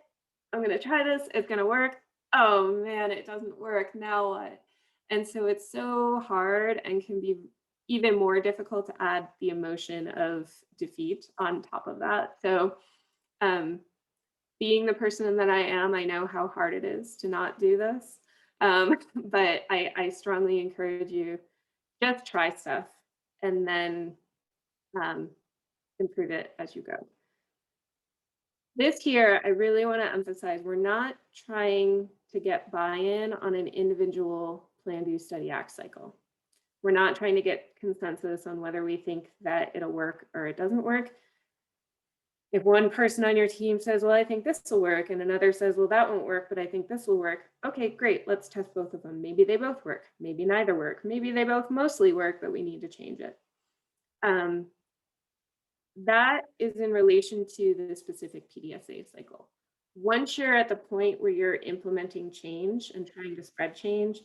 S2: I'm going to try this. It's going to work. Oh man, it doesn't work. Now what? And so it's so hard and can be even more difficult to add the emotion of defeat on top of that. So being the person that I am, I know how hard it is to not do this. But I strongly encourage you, just try stuff and then improve it as you go. This here, I really want to emphasize, we're not trying to get buy-in on an individual plan, do, study, act cycle. We're not trying to get consensus on whether we think that it'll work or it doesn't work. If one person on your team says, well, I think this will work, and another says, well, that won't work, but I think this will work. Okay, great, let's test both of them. Maybe they both work, maybe neither work, maybe they both mostly work, but we need to change it. that is in relation to the specific PDSA cycle. Once you're at the point where you're implementing change and trying to spread change,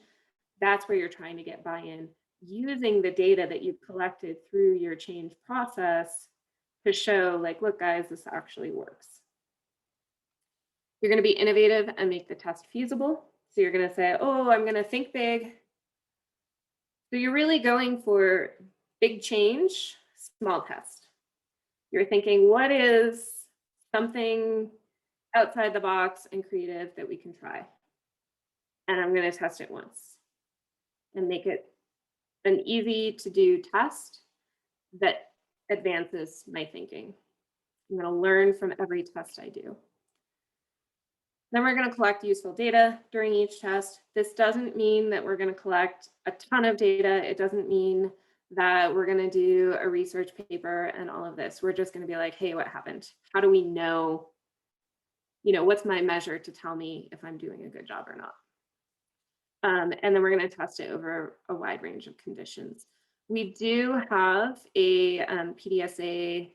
S2: that's where you're trying to get buy-in using the data that you've collected through your change process to show like, look guys, this actually works. You're going to be innovative and make the test feasible. So you're going to say, oh, I'm going to think big. So you're really going for big change, small test. You're thinking, what is something outside the box and creative that we can try? And I'm going to test it once and make it an easy to do test that advances my thinking. I'm going to learn from every test I do. Then we're going to collect useful data during each test. This doesn't mean that we're going to collect a ton of data. It doesn't mean that we're going to do a research paper and all of this. We're just going to be like, hey, what happened? How do we know, what's my measure to tell me if I'm doing a good job or not? And then we're going to test it over a wide range of conditions. We do have a PDSA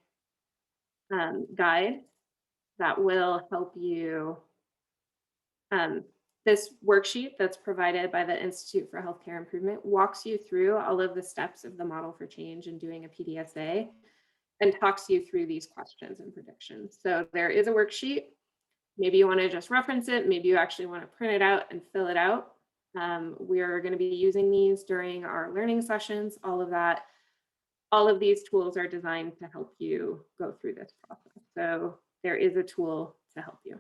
S2: guide that will help you. This worksheet that's provided by the Institute for Healthcare Improvement walks you through all of the steps of the model for change and doing a PDSA and talks you through these questions and predictions. So there is a worksheet. Maybe you want to just reference it. Maybe you actually want to print it out and fill it out. We're going to be using these during our learning sessions, all of that. All of these tools are designed to help you go through this process. So there is a tool to help you.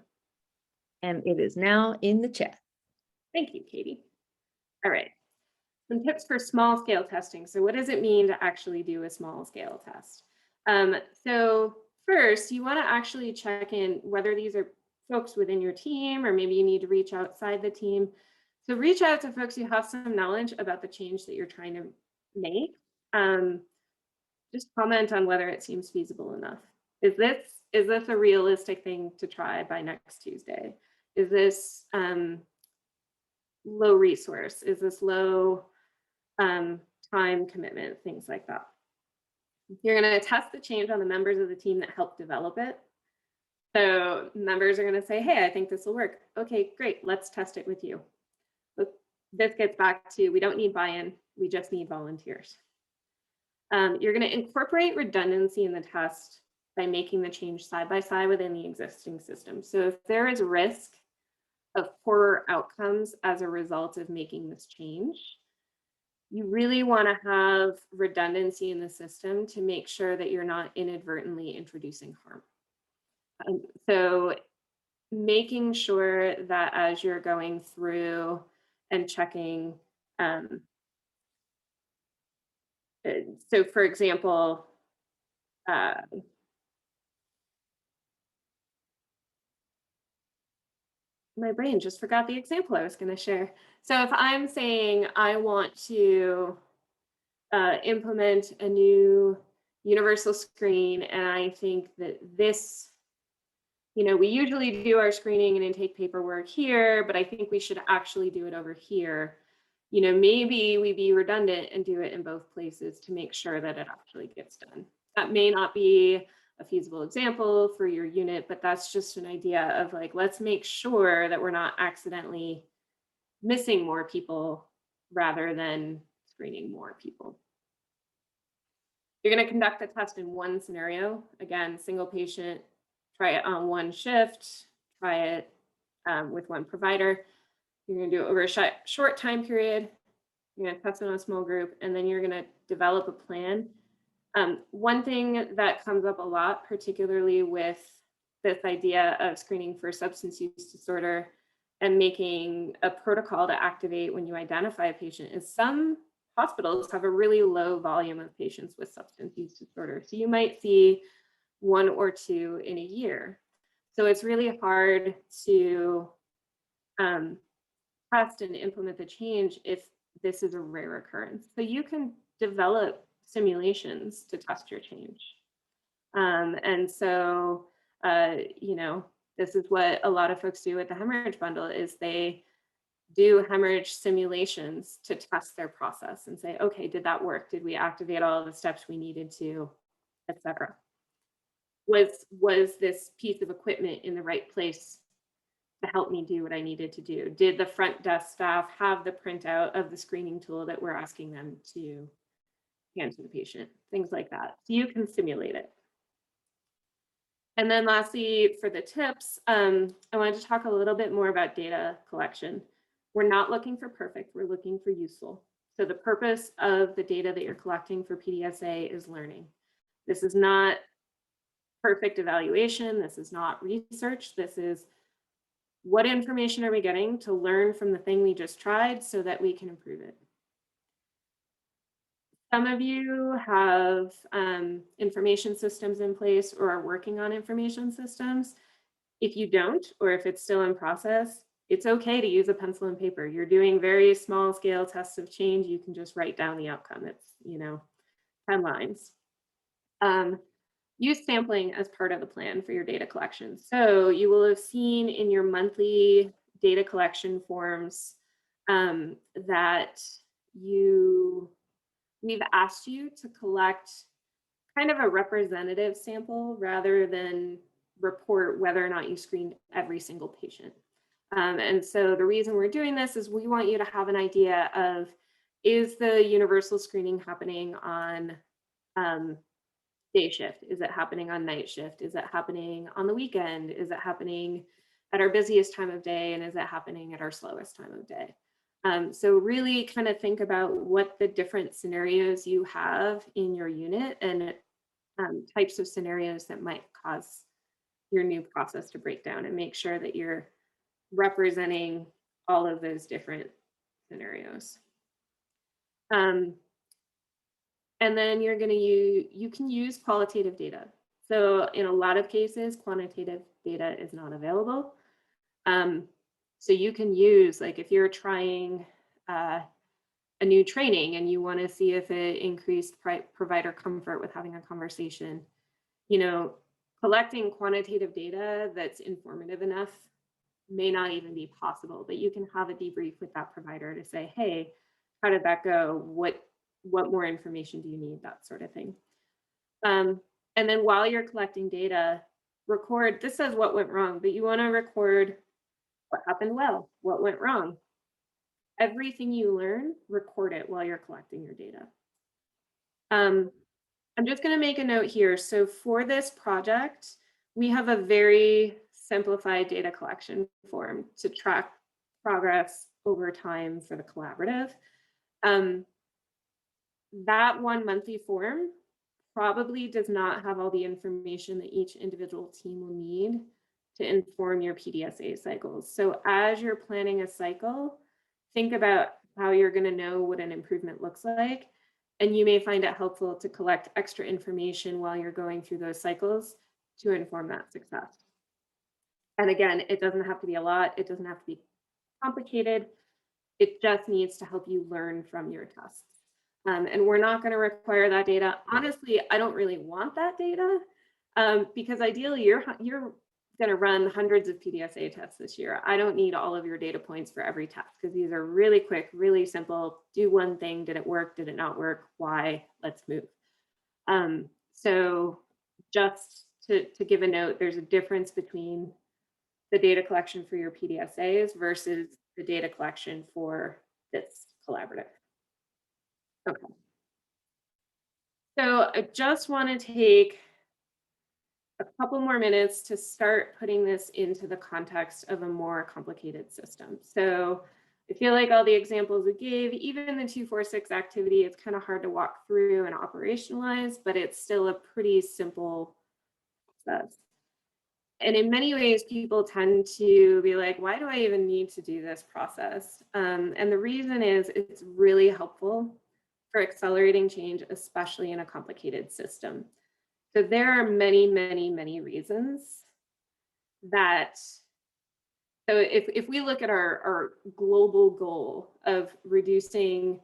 S4: And it is now in the chat.
S2: Thank you, Katie. All right, some tips for small scale testing. So what does it mean to actually do a small scale test? So first, you want to actually check in whether these are folks within your team, or maybe you need to reach outside the team. So reach out to folks who have some knowledge about the change that you're trying to make. Just comment on whether it seems feasible enough. Is this a realistic thing to try by next Tuesday? Is this low resource? Is this low time commitment? Things like that. You're going to test the change on the members of the team that helped develop it. So members are going to say, hey, I think this will work. Okay, great. Let's test it with you. But this gets back to, we don't need buy-in. We just need volunteers. You're going to incorporate redundancy in the test by making the change side by side within the existing system. So if there is risk of poorer outcomes as a result of making this change, you really want to have redundancy in the system to make sure that you're not inadvertently introducing harm. So making sure that as you're going through and checking, so for example, my brain just forgot the example I was going to share. So if I'm saying I want to implement a new universal screen, and I think that this, we usually do our screening and intake paperwork here, but I think we should actually do it over here. Maybe we be redundant and do it in both places to make sure that it actually gets done. That may not be a feasible example for your unit, but that's just an idea of like, let's make sure that we're not accidentally missing more people rather than screening more people. You're going to conduct the test in one scenario. Again, single patient, try it on one shift, try it with one provider. You're going to do it over a short time period. You're going to test it on a small group, and then you're going to develop a plan. One thing that comes up a lot, particularly with this idea of screening for substance use disorder and making a protocol to activate when you identify a patient, is some hospitals have a really low volume of patients with substance use disorder. So you might see 1 or 2 in a year. So it's really hard to test and implement the change if this is a rare occurrence. So you can develop simulations to test your change. And so, this is what a lot of folks do with the hemorrhage bundle, is they do hemorrhage simulations to test their process and say, okay, did that work? Did we activate all of the steps we needed to, et cetera? was this piece of equipment in the right place to help me do what I needed to do? Did the front desk staff have the printout of the screening tool that we're asking them to hand to the patient? Things like that. So you can simulate it. And then lastly, for the tips, I wanted to talk a little bit more about data collection. We're not looking for perfect, we're looking for useful. So the purpose of the data that you're collecting for PDSA is learning. This is not perfect evaluation, this is not research, this is what information are we getting to learn from the thing we just tried so that we can improve it. Some of you have information systems in place or are working on information systems. If you don't, or if it's still in process, it's okay to use a pencil and paper. You're doing very small scale tests of change. You can just write down the outcome. It's, 10 lines. Use sampling as part of the plan for your data collection. So you will have seen in your monthly data collection forms that we've asked you to collect kind of a representative sample rather than report whether or not you screened every single patient. And so the reason we're doing this is we want you to have an idea of, is the universal screening happening on day shift? Is it happening on night shift? Is it happening on the weekend? Is it happening at our busiest time of day? And is it happening at our slowest time of day? So really kind of think about what the different scenarios you have in your unit and types of scenarios that might cause your new process to break down, and make sure that you're representing all of those different scenarios. And then you're going to you can use qualitative data. So in a lot of cases, quantitative data is not available. So you can use, like if you're trying a new training and you want to see if it increased provider comfort with having a conversation, collecting quantitative data that's informative enough may not even be possible, but you can have a debrief with that provider to say, hey, how did that go? What more information do you need? That sort of thing. And then while you're collecting data, record, this says what went wrong, but you want to record what happened well, what went wrong. Everything you learn, record it while you're collecting your data. I'm just going to make a note here. So for this project, we have a very simplified data collection form to track progress over time for the collaborative. That one monthly form probably does not have all the information that each individual team will need to inform your PDSA cycles. So as you're planning a cycle, think about how you're going to know what an improvement looks like. And you may find it helpful to collect extra information while you're going through those cycles to inform that success. And again, it doesn't have to be a lot. It doesn't have to be complicated. It just needs to help you learn from your tests. And we're not going to require that data. Honestly, I don't really want that data because ideally you're going to run hundreds of Pdsa tests this year. I don't need all of your data points for every test because these are really quick, really simple. Do one thing. Did it work? Did it not work? Why? Let's move. So just to give a note, there's a difference between the data collection for your PDSAs versus the data collection for this collaborative. Okay. So I just want to take a couple more minutes to start putting this into the context of a more complicated system. So I feel like all the examples we gave, even the 246 activity, it's kind of hard to walk through and operationalize, but it's still a pretty simple process. And in many ways, people tend to be like, why do I even need to do this process? And the reason is it's really helpful for accelerating change, especially in a complicated system. So there are many, many, many reasons that, so if we look at our global goal of reducing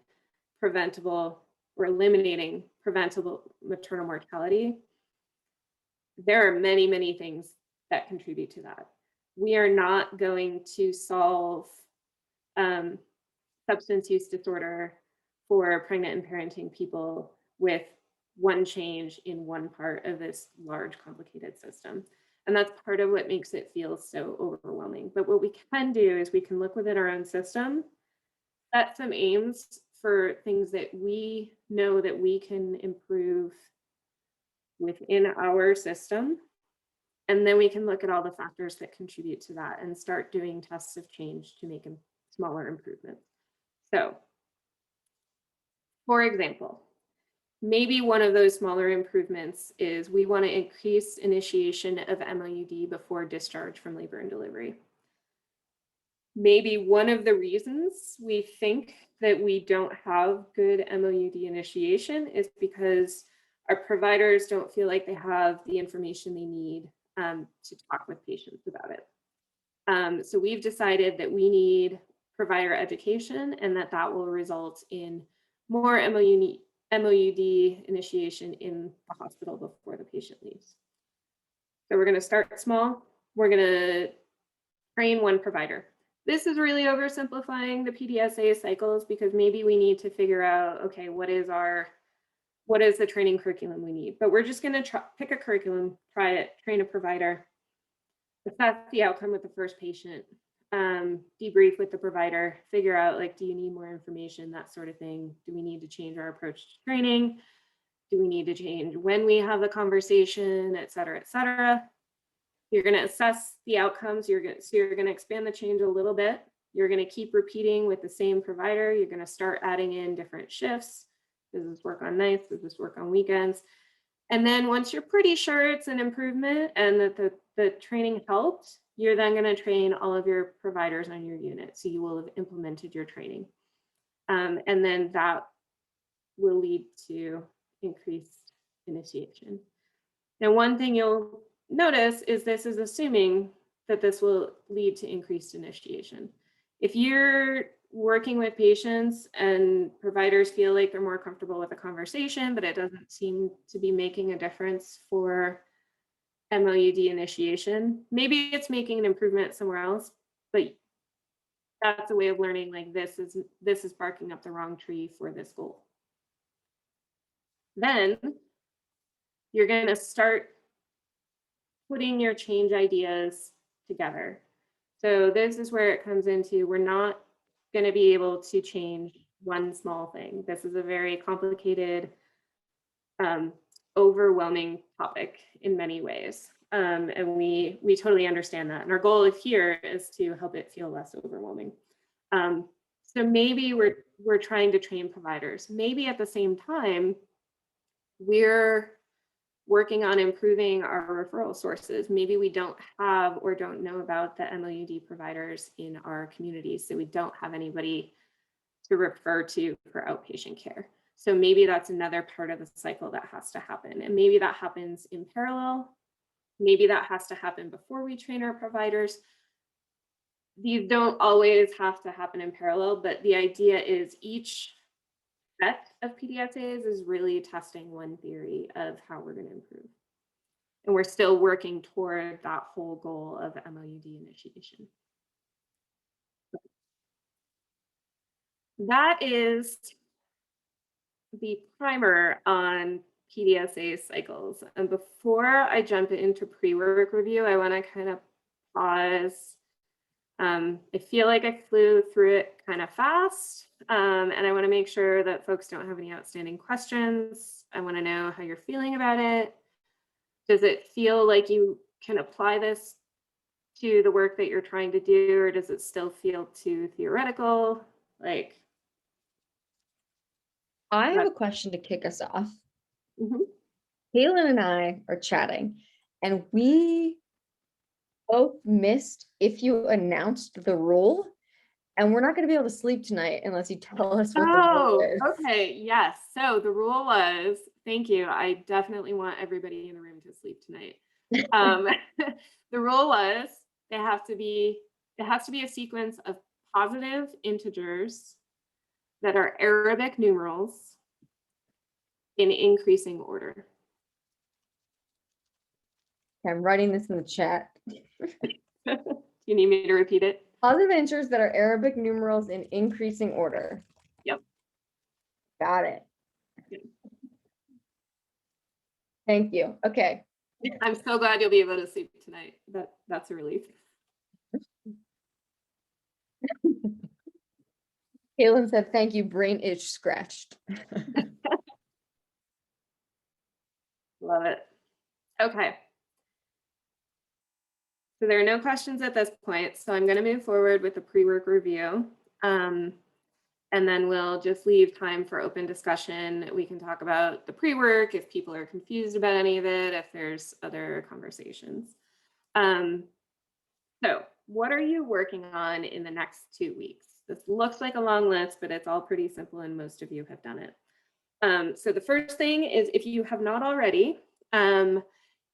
S2: preventable or eliminating preventable maternal mortality, there are many, many things that contribute to that. We are not going to solve substance use disorder for pregnant and parenting people with one change in one part of this large, complicated system. And that's part of what makes it feel so overwhelming. But what we can do is we can look within our own system, set some aims for things that we know that we can improve within our system. And then we can look at all the factors that contribute to that and start doing tests of change to make smaller improvements. So, for example, maybe one of those smaller improvements is we want to increase initiation of MOUD before discharge from labor and delivery. Maybe one of the reasons we think that we don't have good MOUD initiation is because our providers don't feel like they have the information they need to talk with patients about it. So we've decided that we need provider education and that will result in more MOUD initiation in the hospital before the patient leaves. So we're going to start small. We're going to train one provider. This is really oversimplifying the Pdsa cycles because maybe we need to figure out, okay, what is the training curriculum we need? But we're just going to pick a curriculum, try it, train a provider, assess the outcome with the first patient, debrief with the provider, figure out like, do you need more information, that sort of thing. Do we need to change our approach to training? Do we need to change when we have the conversation, et cetera, et cetera. You're going to assess the outcomes. You're going to expand the change a little bit. You're going to keep repeating with the same provider. You're going to start adding in different shifts. Does this work on nights? Does this work on weekends? And then once you're pretty sure it's an improvement and that the training helped, you're then going to train all of your providers on your unit. So you will have implemented your training. And then that will lead to increased initiation. Now, one thing you'll notice is this is assuming that this will lead to increased initiation. If you're working with patients and providers feel like they're more comfortable with a conversation, but it doesn't seem to be making a difference for MOUD initiation, maybe it's making an improvement somewhere else, but that's a way of learning like this is barking up the wrong tree for this goal. Then you're going to start putting your change ideas together. So this is where it comes into, we're not going to be able to change one small thing. This is a very complicated, overwhelming topic in many ways. And we totally understand that. And our goal here is to help it feel less overwhelming. So maybe we're trying to train providers. Maybe at the same time, we're working on improving our referral sources. Maybe we don't have or don't know about the MOUD providers in our communities, so we don't have anybody to refer to for outpatient care. So maybe that's another part of the cycle that has to happen. And maybe that happens in parallel. Maybe that has to happen before we train our providers. These don't always have to happen in parallel, but the idea is each set of PDSAs is really testing one theory of how we're going to improve. And we're still working toward that whole goal of MOUD initiation. That is the primer on Pdsa cycles. And before I jump into pre-work review, I want to kind of pause. I feel like I flew through it kind of fast, and I want to make sure that folks don't have any outstanding questions. I want to know how you're feeling about it. Does it feel like you can apply this to the work that you're trying to do, or does it still feel too theoretical? Like,
S4: I have a question to kick us off.
S2: mhm.
S4: Caitlin and I are chatting, and we both missed if you announced the rule, and we're not going to be able to sleep tonight unless you tell us what the rule is.
S2: Okay, yes. So the rule was, thank you. I definitely want everybody in the room to sleep tonight. The rule was it has to be a sequence of positive integers that are Arabic numerals in increasing order.
S4: I'm writing this in the chat.
S2: You need me to repeat it?
S4: Positive integers that are Arabic numerals in increasing order.
S2: Yep.
S4: Got it. Thank you. Okay.
S2: I'm so glad you'll be able to sleep tonight. That's a relief.
S4: Kaylin said, thank you, brain itch scratched.
S2: Love it. Okay. So there are no questions at this point, so I'm going to move forward with the pre-work review. And then we'll just leave time for open discussion. We can talk about the pre-work if people are confused about any of it, if there's other conversations. So what are you working on in the next 2 weeks? This looks like a long list, but it's all pretty simple and most of you have done it. So the first thing is, if you have not already, and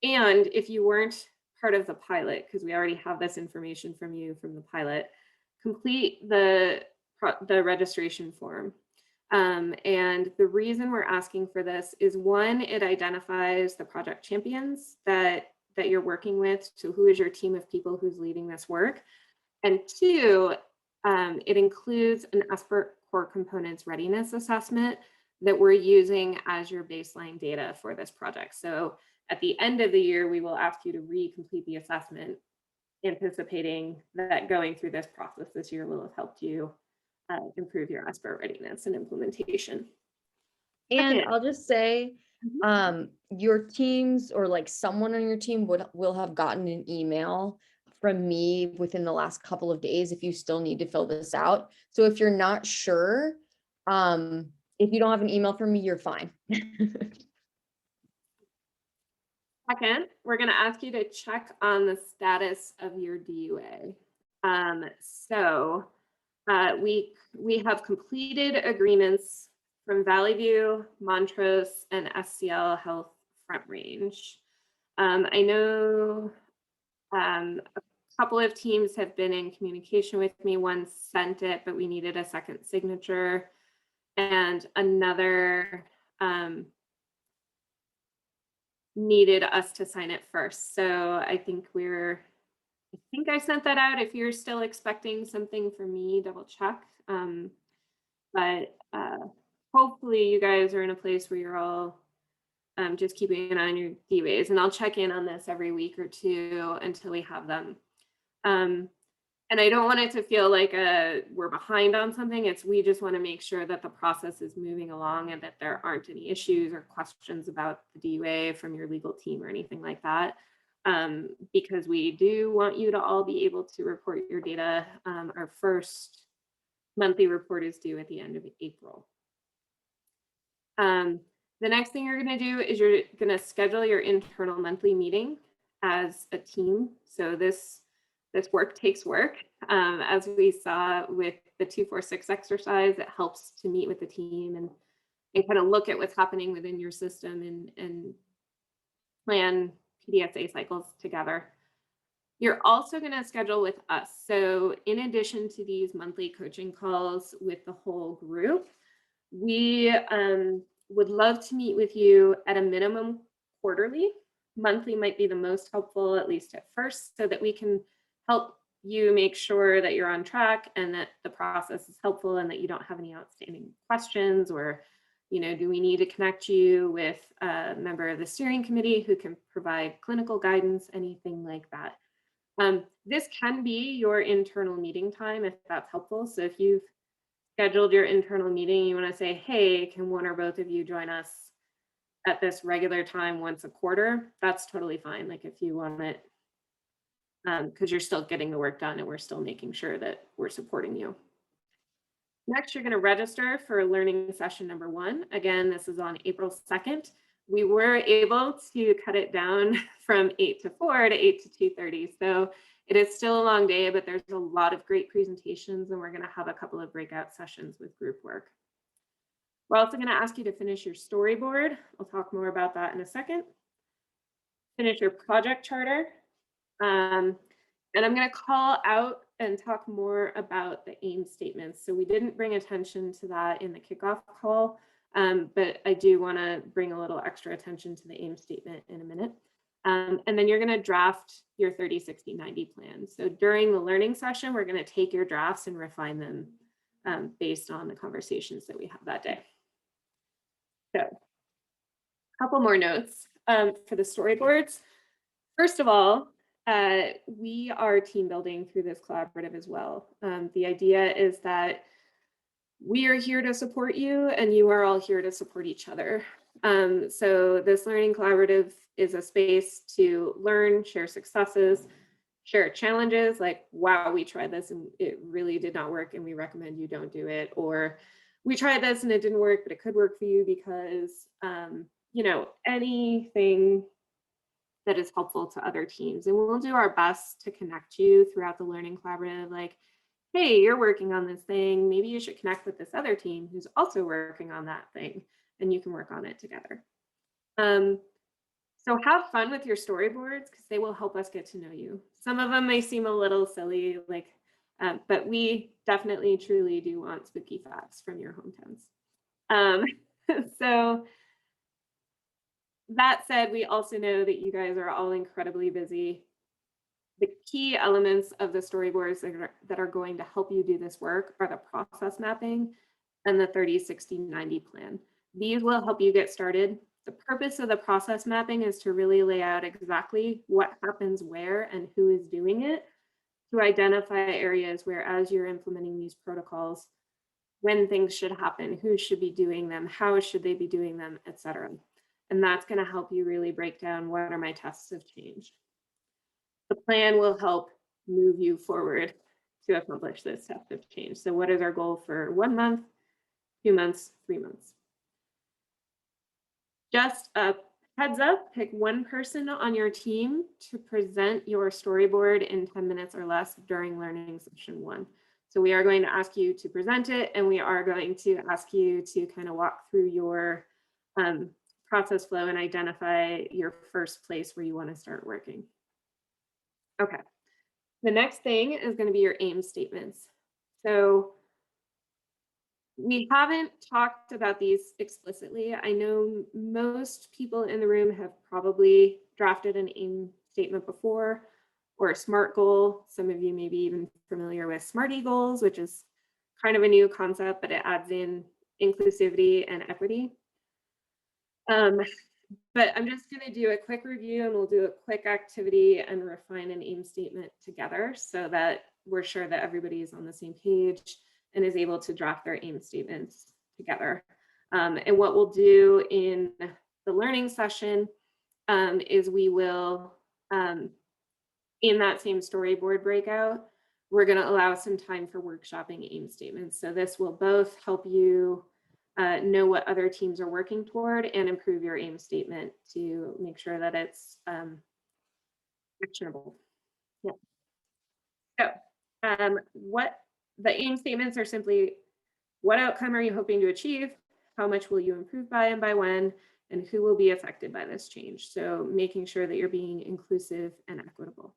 S2: if you weren't part of the pilot, because we already have this information from you from the pilot, complete the registration form. And the reason we're asking for this is, one, it identifies the project champions that you're working with. So who is your team of people who's leading this work? And two, it includes an SBIRT core components readiness assessment that we're using as your baseline data for this project. So at the end of the year, we will ask you to recomplete the assessment, anticipating that going through this process this year will have helped you improve your SBIRT readiness and implementation.
S4: And
S2: Okay.
S4: I'll just say, your teams or like someone on your team will have gotten an email from me within the last couple of days if you still need to fill this out. So if you're not sure, if you don't have an email from me, you're fine.
S2: Second, we're going to ask you to check on the status of your DUA. We have completed agreements from Valley View, Montrose, and SCL Health Front Range. I know a couple of teams have been in communication with me. One sent it, but we needed a second signature, and another needed us to sign it first. So I think I sent that out. If you're still expecting something from me, double check. But hopefully you guys are in a place where you're all just keeping an eye on your DUAs, and I'll check in on this every week or two until we have them. And I don't want it to feel like we're behind on something. We just want to make sure that the process is moving along and that there aren't any issues or questions about the DUA from your legal team or anything like that. Because we do want you to all be able to report your data. Our first monthly report is due at the end of April. The next thing you're going to do is you're going to schedule your internal monthly meeting as a team. So this work takes work. As we saw with the 2-4-6 exercise, it helps to meet with the team and kind of look at what's happening within your system and plan Pdsa cycles together. You're also going to schedule with us. So in addition to these monthly coaching calls with the whole group, we would love to meet with you at a minimum quarterly. Monthly might be the most helpful, at least at first, so that we can help you make sure that you're on track and that the process is helpful and that you don't have any outstanding questions, or, do we need to connect you with a member of the steering committee who can provide clinical guidance, anything like that. This can be your internal meeting time if that's helpful. So if you've scheduled your internal meeting, you want to say, hey, can one or both of you join us at this regular time once a quarter? That's totally fine. Like if you want it, because you're still getting the work done and we're still making sure that we're supporting you. Next, you're going to register for learning session number 1. Again, this is on April 2nd. We were able to cut it down from 8 to 4 to 8 to 2:30. So it is still a long day, but there's a lot of great presentations, and we're going to have a couple of breakout sessions with group work. We're also going to ask you to finish your storyboard. I'll talk more about that in a second. Finish your project charter. And I'm going to call out and talk more about the aim statements. So we didn't bring attention to that in the kickoff call, but I do want to bring a little extra attention to the aim statement in a minute. And then you're going to draft your 30, 60, 90 plan. So during the learning session, we're going to take your drafts and refine them based on the conversations that we have that day. So a couple more notes. for the storyboards. First of all, we are team building through this collaborative as well. The idea is that we are here to support you and you are all here to support each other. So this learning collaborative is a space to learn, share successes, share challenges like, wow, we tried this and it really did not work and we recommend you don't do it. Or we tried this and it didn't work, but it could work for you because, you know, anything that is helpful to other teams. And we'll do our best to connect you throughout the learning collaborative, like, hey, you're working on this thing. Maybe you should connect with this other team who's also working on that thing and you can work on it together. So have fun with your storyboards because they will help us get to know you. Some of them may seem a little silly, like, but we definitely truly do want spooky facts from your hometowns. So that said, we also know that you guys are all incredibly busy. The key elements of the storyboards that are going to help you do this work are the process mapping and the 30, 60, 90 plan. These will help you get started. The purpose of the process mapping is to really lay out exactly what happens where and who is doing it, to identify areas where, as you're implementing these protocols, when things should happen, who should be doing them, how should they be doing them, etc. And that's going to help you really break down what are my tests of change. The plan will help move you forward to accomplish this test of change. So what is our goal for 1 month, 2 months, 3 months? Just a heads up, pick one person on your team to present your storyboard in 10 minutes or less during learning session 1. So we are going to ask you to present it, and we are going to ask you to kind of walk through your process flow and identify your first place where you want to start working. Okay, the next thing is going to be your aim statements. So we haven't talked about these explicitly. I know most people in the room have probably drafted an aim statement before or a SMART goal. Some of you may be even familiar with SMART goals, which is kind of a new concept, but it adds in inclusivity and equity. But I'm just going to do a quick review and we'll do a quick activity and refine an aim statement together so that we're sure that everybody is on the same page and is able to draft their aim statements together. And what we'll do in the learning session is we will, in that same storyboard breakout, we're going to allow some time for workshopping aim statements. So this will both help you know what other teams are working toward and improve your aim statement to make sure that it's actionable. Yeah. So what the aim statements are simply, what outcome are you hoping to achieve? How much will you improve by and by when? And who will be affected by this change? So making sure that you're being inclusive and equitable.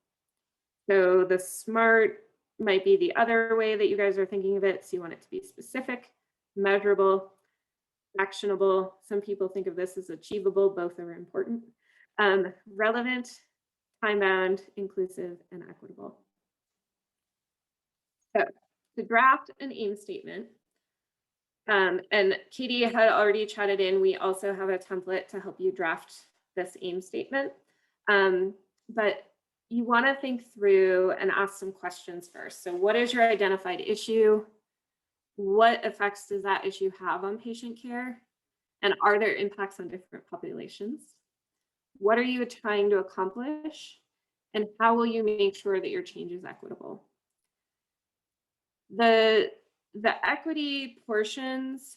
S2: So the SMART might be the other way that you guys are thinking of it. So you want it to be specific, measurable, actionable. Some people think of this as achievable. Both are important. Relevant, time-bound, inclusive, and equitable. So to draft an aim statement, and Katie had already chatted in, we also have a template to help you draft this aim statement. But you want to think through and ask some questions first. So what is your identified issue? What effects does that issue have on patient care? And are there impacts on different populations? What are you trying to accomplish? And how will you make sure that your change is equitable? The equity portions,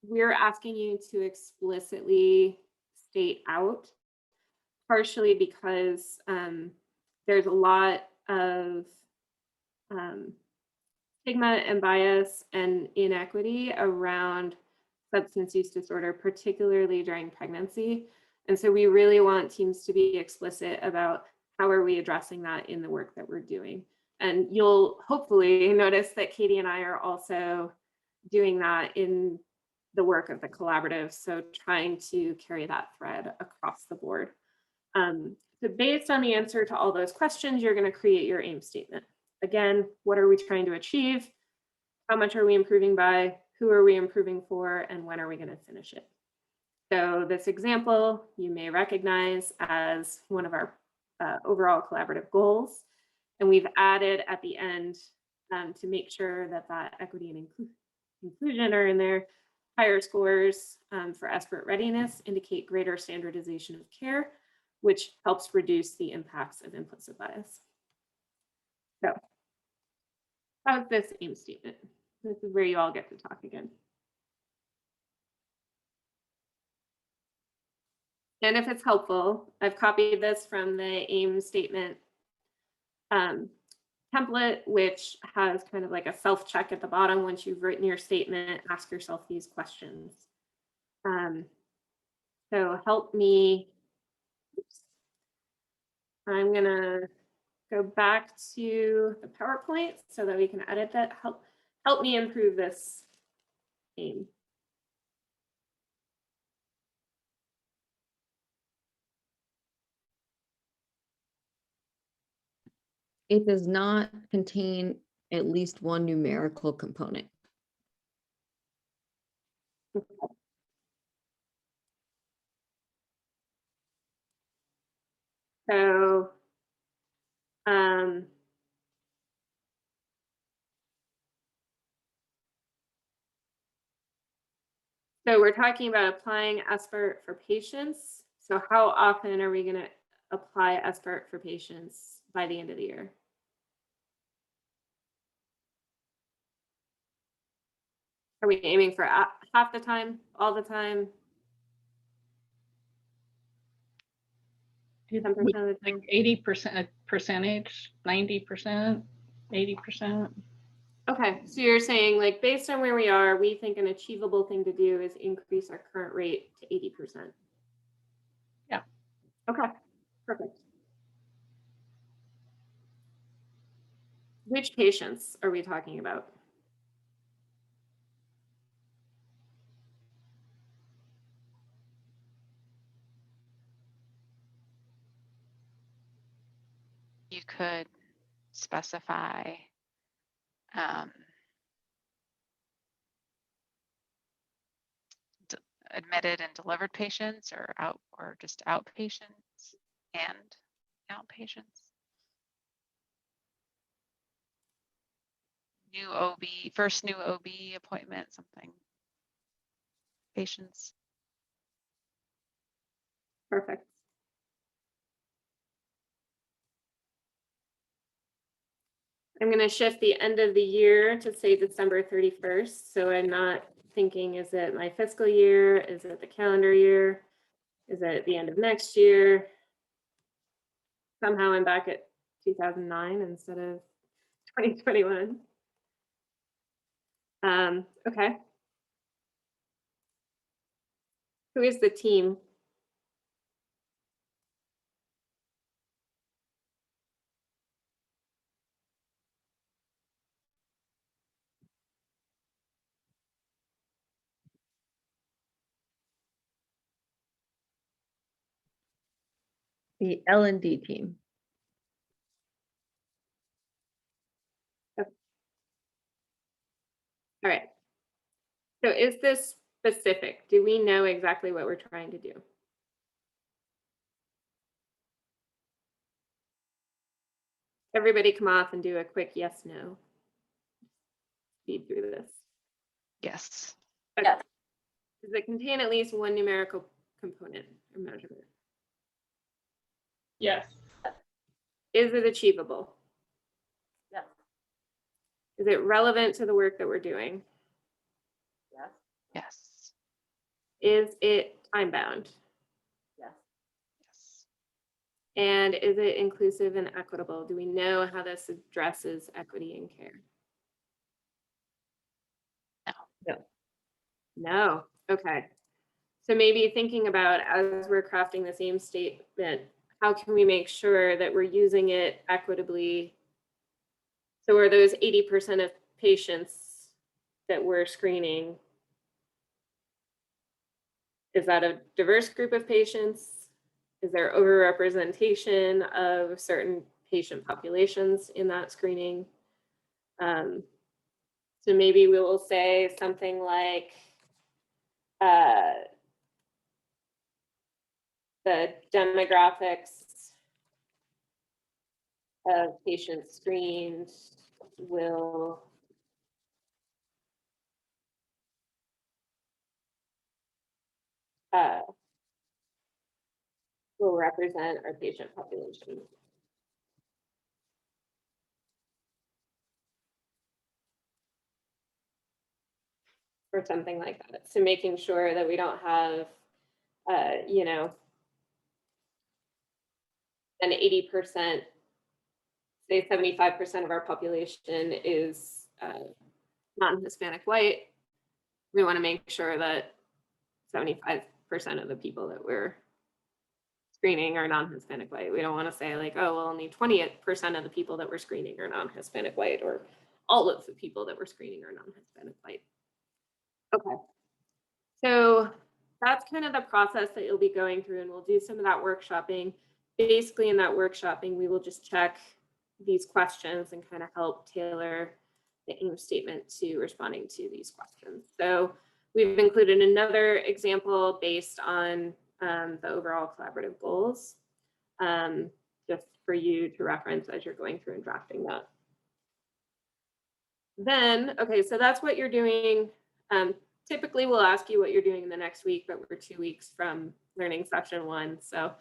S2: we're asking you to explicitly state out, partially because there's a lot of stigma and bias and inequity around substance use disorder, particularly during pregnancy. And so we really want teams to be explicit about how are we addressing that in the work that we're doing. And you'll hopefully notice that Katie and I are also doing that in the work of the collaborative. So trying to carry that thread across the board. So based on the answer to all those questions, you're going to create your aim statement. Again, what are we trying to achieve? How much are we improving by? Who are we improving for? And when are we going to finish it? So this example you may recognize as one of our overall collaborative goals. And we've added at the end to make sure that that equity and inclusion are in there. Higher scores for expert readiness indicate greater standardization of care, which helps reduce the impacts of implicit bias. So how's this aim statement? This is where you all get to talk again. And if it's helpful, I've copied this from the aim statement template, which has kind of like a self-check at the bottom. Once you've written your statement, ask yourself these questions. So help me, oops. I'm gonna go back to the PowerPoint so that we can edit that. Help me improve this aim.
S4: It does not contain at least one numerical component.
S2: So so we're talking about applying SBIRT for patients. So how often are we going to apply SBIRT for patients by the end of the year? Are we aiming for half the time, all the time? 10% of the time?
S10: Like 80% percentage, 90%, 80%.
S2: Okay, so you're saying like based on where we are, we think an achievable thing to do is increase our current rate to 80%.
S10: Yeah.
S2: Okay, perfect. Which patients are we talking about?
S1: You could specify admitted and delivered patients, or just outpatients and outpatients. New OB, first new OB appointment, something. Patients.
S2: Perfect. I'm going to shift the end of the year to say December 31st. So I'm not thinking, is it my fiscal year? Is it the calendar year? Is it the end of next year? Somehow I'm back at 2009 instead of 2021. Okay. Who is the team?
S4: The L&D team.
S2: All right. So is this specific? Do we know exactly what we're trying to do? Everybody come off and do a quick yes, no. Speed through this.
S1: Yes.
S2: Okay.
S3: Yes.
S2: Does it contain at least one numerical component or measurement?
S10: Yes.
S2: Is it achievable?
S3: Yes.
S2: Is it relevant to the work that we're doing?
S3: Yes.
S1: Yes.
S2: Is it time bound?
S3: Yes.
S1: Yes.
S2: And is it inclusive and equitable? Do we know how this addresses equity in care? No. Okay. So maybe thinking about, as we're crafting the same statement, how can we make sure that we're using it equitably? So are those 80% of patients that we're screening, is that a diverse group of patients? Is there overrepresentation of certain patient populations in that screening? So maybe we will say something like, the demographics of patients screened will represent our patient population. Or something like that. So making sure that we don't have, you know, an 80%, say 75% of our population is non-Hispanic white. We want to make sure that 75% of the people that we're screening are non-Hispanic white. We don't want to say like, oh, well, only 20% of the people that we're screening are non-Hispanic white, or all of the people that we're screening are non-Hispanic white. Okay. So that's kind of the process that you'll be going through, and we'll do some of that workshopping. Basically, in that workshopping, we will just check these questions and kind of help tailor the aim statement to responding to these questions. So we've included another example based on the overall collaborative goals, just for you to reference as you're going through and drafting that. Then, okay, so that's what you're doing. Typically, we'll ask you what you're doing in the next week, but we're 2 weeks from learning session 1. So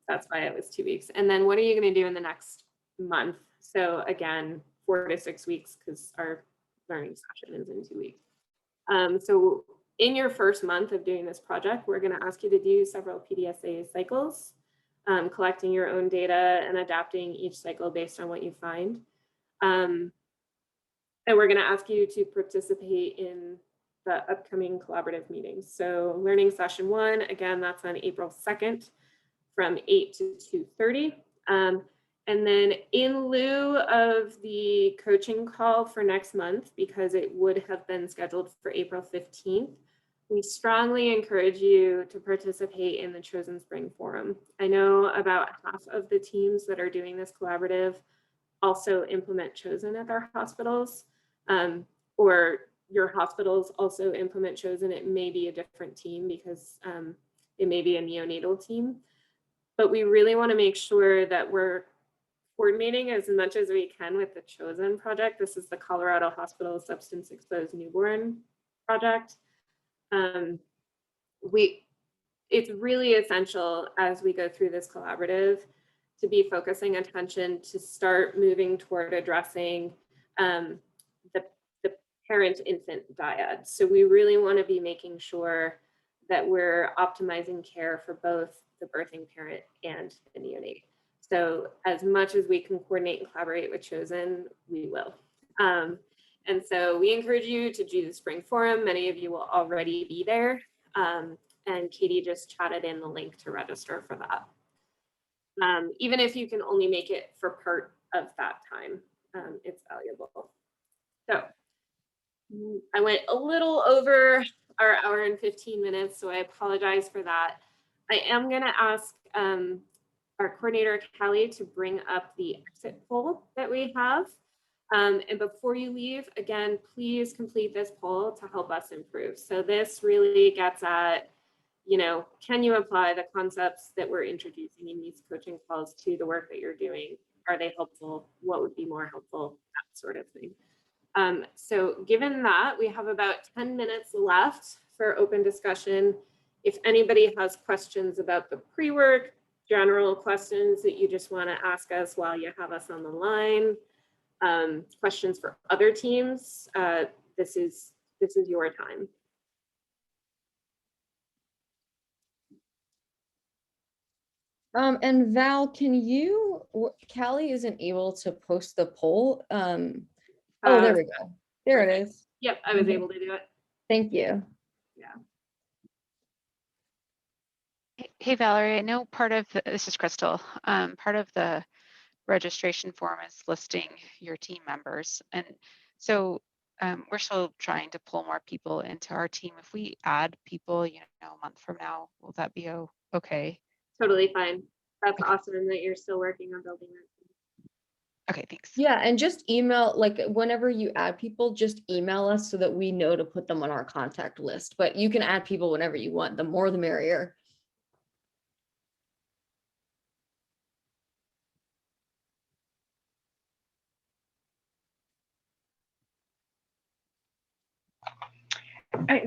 S2: that's why it was 2 weeks. And then what are you going to do in the next month? So again, 4 to 6 weeks, because our learning session is in 2 weeks. So in your first month of doing this project, we're going to ask you to do several Pdsa cycles, collecting your own data and adapting each cycle based on what you find. And we're going to ask you to participate in the upcoming collaborative meetings. So learning session 1, again, that's on April 2nd from 8 to 2:30. And then in lieu of the coaching call for next month, because it would have been scheduled for April 15th, we strongly encourage you to participate in the Chosen Spring Forum. I know about half of the teams that are doing this collaborative also implement Chosen at their hospitals, or your hospitals also implement Chosen. It may be a different team because it may be a neonatal team, but we really want to make sure that we're coordinating as much as we can with the Chosen project. This is the Colorado Hospital Substance Exposed Newborn project. It's really essential as we go through this collaborative to be focusing attention to start moving toward addressing the parent-infant dyad. So we really want to be making sure that we're optimizing care for both the birthing parent and the neonate. So as much as we can coordinate and collaborate with Chosen, we will. And so we encourage you to do the Spring Forum. Many of you will already be there. And Katie just chatted in the link to register for that. Even if you can only make it for part of that time, it's valuable. So I went a little over our hour and 15 minutes, so I apologize for that. I am going to ask our coordinator, Callie, to bring up the exit poll that we have. And before you leave, again, please complete this poll to help us improve. So this really gets at, you know, can you apply the concepts that we're introducing in these coaching calls to the work that you're doing? Are they helpful? What would be more helpful? That sort of thing. So given that, we have about 10 minutes left for open discussion. If anybody has questions about the pre-work, general questions that you just want to ask us while you have us on the line, questions for other teams, this is your time.
S4: And Val, can you, Callie isn't able to post the poll. Oh, there we go. There it is.
S2: Yep, I was able to do it.
S4: Thank you.
S2: Yeah.
S1: Hey, Valerie, I know part of, this is Crystal, part of the registration form is listing your team members. And so we're still trying to pull more people into our team. If we add people, you know, a month from now, will that be okay?
S2: Totally fine. That's
S1: Okay.
S2: awesome that you're still working on building that.
S1: Okay, thanks.
S4: Yeah, and just email, like whenever you add people, just email us so that we know to put them on our contact list. But you can add people whenever you want. The more the merrier.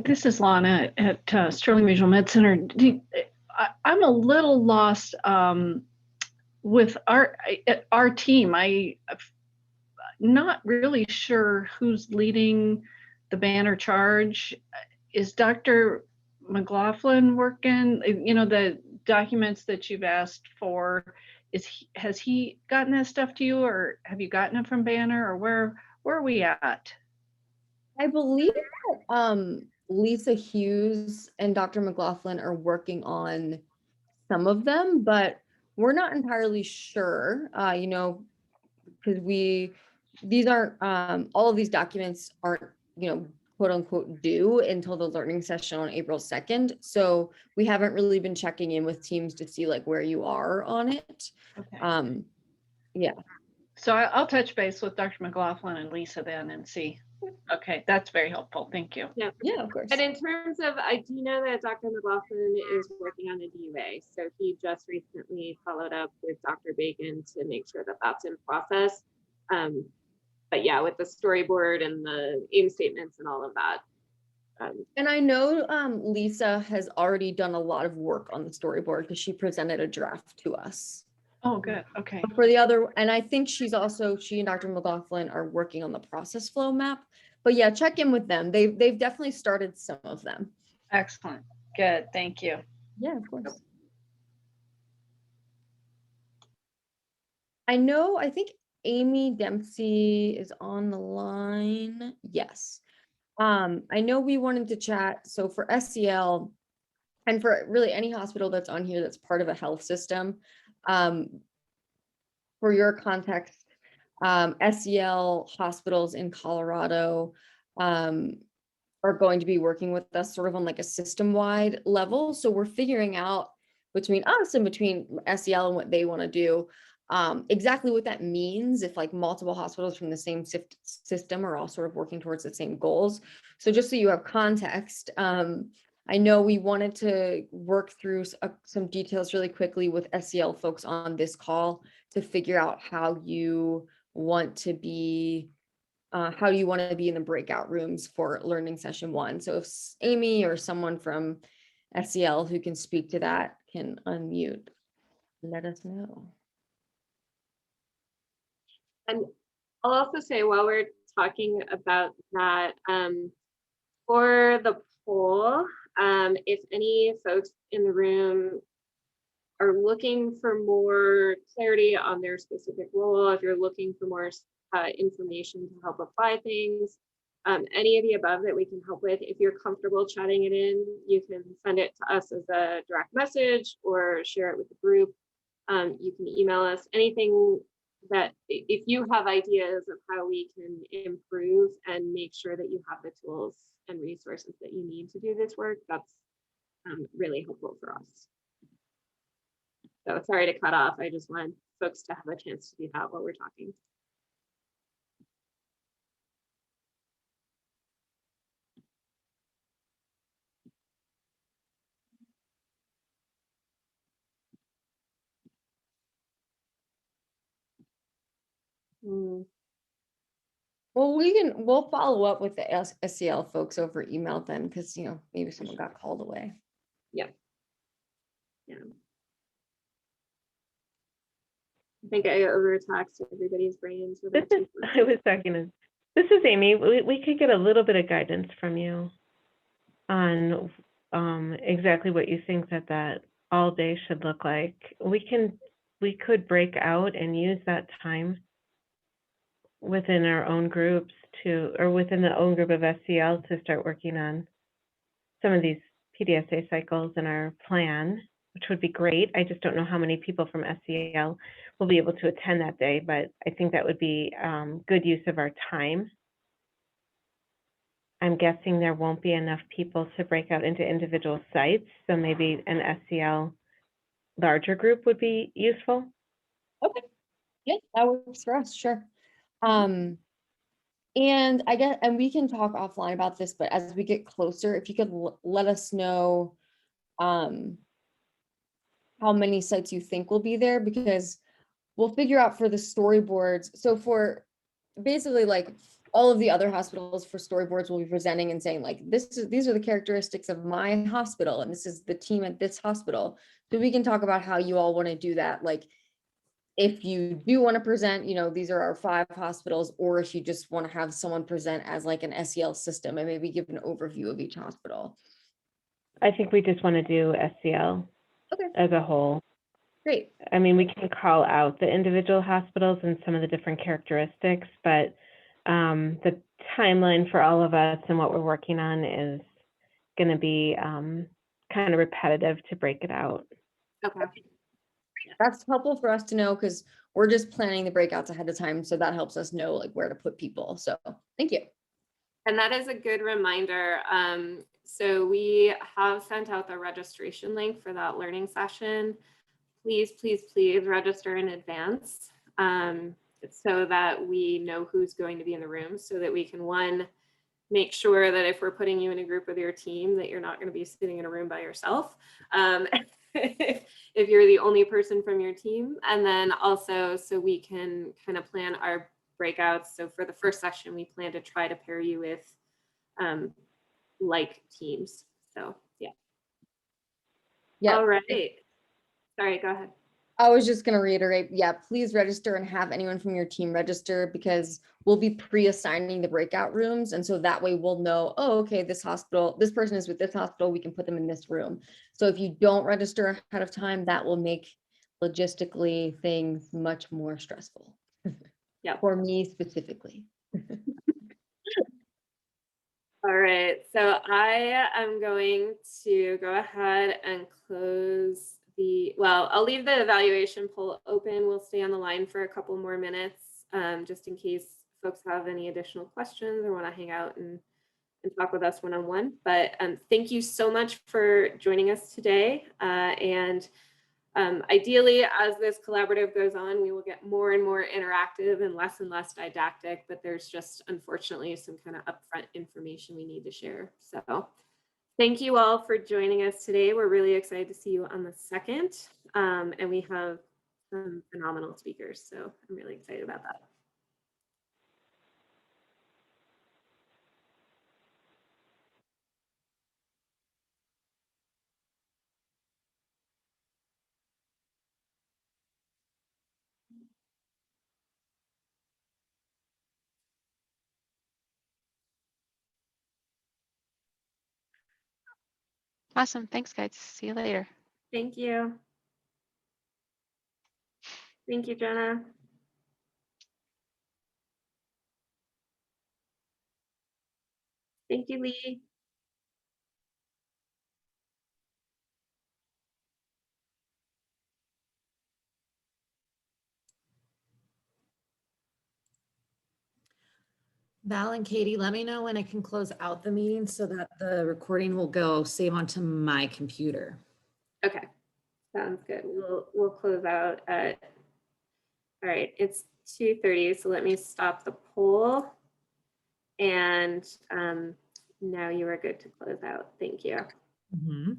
S10: This is Lana at Sterling Regional Med Center. I'm a little lost with our team. I'm not really sure who's leading the banner charge. Is Dr. McLaughlin working? You know, the documents that you've asked for, has he gotten that stuff to you, or have you gotten it from Banner, or where are we at?
S4: I believe that Lisa Hughes and Dr. McLaughlin are working on some of them, but we're not entirely sure, you know, because these aren't, all of these documents aren't, you know, quote unquote due until the learning session on April 2nd. So we haven't really been checking in with teams to see like where you are on it.
S10: Okay.
S4: Yeah.
S10: So I'll touch base with Dr. McLaughlin and Lisa then and see. Okay, that's very helpful. Thank you.
S2: Yeah.
S4: Yeah, of course.
S2: And in terms of, I do know that Dr. McLaughlin is working on a DUA. So he just recently followed up with Dr. Bacon to make sure that that's in process. But yeah, with the storyboard and the aim statements and all of that.
S4: And I know Lisa has already done a lot of work on the storyboard because she presented a draft to us.
S10: Oh, good. Okay.
S4: For the other, and I think she and Dr. McLaughlin are working on the process flow map. But yeah, check in with them. They've definitely started some of them.
S10: Excellent. Good. Thank you.
S4: Yeah, of course. I think Amy Dempsey is on the line. Yes. I know we wanted to chat. So for SEL and for really any hospital that's on here that's part of a health system, for your context, SEL hospitals in Colorado are going to be working with us sort of on like a system-wide level. So we're figuring out between us and between SEL and what they want to do, exactly what that means if like multiple hospitals from the same system are all sort of working towards the same goals. So just so you have context, I know we wanted to work through some details really quickly with SEL folks on this call to figure out how you want to be in the breakout rooms for learning session 1. So if Amy or someone from SEL who can speak to that can unmute, let us know.
S2: And I'll also say while we're talking about that, for the poll, if any folks in the room are looking for more clarity on their specific role, if you're looking for more information to help apply things, any of the above that we can help with, if you're comfortable chatting it in, you can send it to us as a direct message or share it with the group. You can email us anything that if you have ideas of how we can improve and make sure that you have the tools and resources that you need to do this work, that's really helpful for us. So sorry to cut off. I just want folks to have a chance to do that while we're talking.
S4: Well, we'll follow up with the SEL folks over email then, because you know maybe someone got called away.
S2: Yeah. I think I overtaxed everybody's brains with
S3: This is, I was talking this is Amy. We could get a little bit of guidance from you on exactly what you think that all day should look like. We could break out and use that time within our own groups or within the own group of SEL to start working on some of these Pdsa cycles in our plan, which would be great. I just don't know how many people from SEL will be able to attend that day, but I think that would be good use of our time. I'm guessing there won't be enough people to break out into individual sites, so maybe an SEL larger group would be useful.
S4: Okay, yeah, that works for us, sure. And I guess, and we can talk offline about this, but as we get closer, if you could let us know how many sites you think will be there, because we'll figure out for the storyboards. So for basically like all of the other hospitals for storyboards will be presenting and saying like, these are the characteristics of my hospital, and this is the team at this hospital. So we can talk about how you all want to do that. Like, if you do want to present, these are our 5 hospitals, or if you just want to have someone present as like an SEL system and maybe give an overview of each hospital.
S3: I think we just want to do SCL
S4: Okay,
S3: as a whole.
S4: great.
S3: I mean, we can call out the individual hospitals and some of the different characteristics, but the timeline for all of us and what we're working on is going to be kind of repetitive to break it out.
S2: Okay.
S4: That's helpful for us to know because we're just planning the breakouts ahead of time. So that helps us know like where to put people. So thank you.
S2: And that is a good reminder. So we have sent out the registration link for that learning session. Please, please, please register in advance so that we know who's going to be in the room, so that we can, one, make sure that if we're putting you in a group with your team, that you're not going to be sitting in a room by yourself. If you're the only person from your team, and then also so we can kind of plan our breakouts. So for the first session, we plan to try to pair you with like teams. So yeah.
S4: Yeah.
S2: All right. Sorry, go ahead.
S4: I was just going to reiterate, yeah, please register and have anyone from your team register, because we'll be pre-assigning the breakout rooms. And so that way we'll know, oh, okay, this person is with this hospital, we can put them in this room. So if you don't register ahead of time, that will make logistically things much more stressful.
S2: Yeah.
S4: For me specifically.
S2: All right, so I am going to go ahead and close I'll leave the evaluation poll open. We'll stay on the line for a couple more minutes, just in case folks have any additional questions or want to hang out and talk with us one-on-one. But thank you so much for joining us today. Ideally, as this collaborative goes on, we will get more and more interactive and less didactic, but there's just unfortunately some kind of upfront information we need to share. So thank you all for joining us today. We're really excited to see you on the 2nd, and we have some phenomenal speakers. So I'm really excited about that.
S1: Awesome. Thanks, guys. See you later.
S2: Thank you. Thank you, Jenna. Thank you, Lee.
S11: Val and Katie, let me know when I can close out the meeting so that the recording will go save onto my computer.
S2: Okay, sounds good. We'll close out at, all right, it's 2:30, so let me stop the poll. And now you are good to close out. Thank you.
S11: Mm-hmm.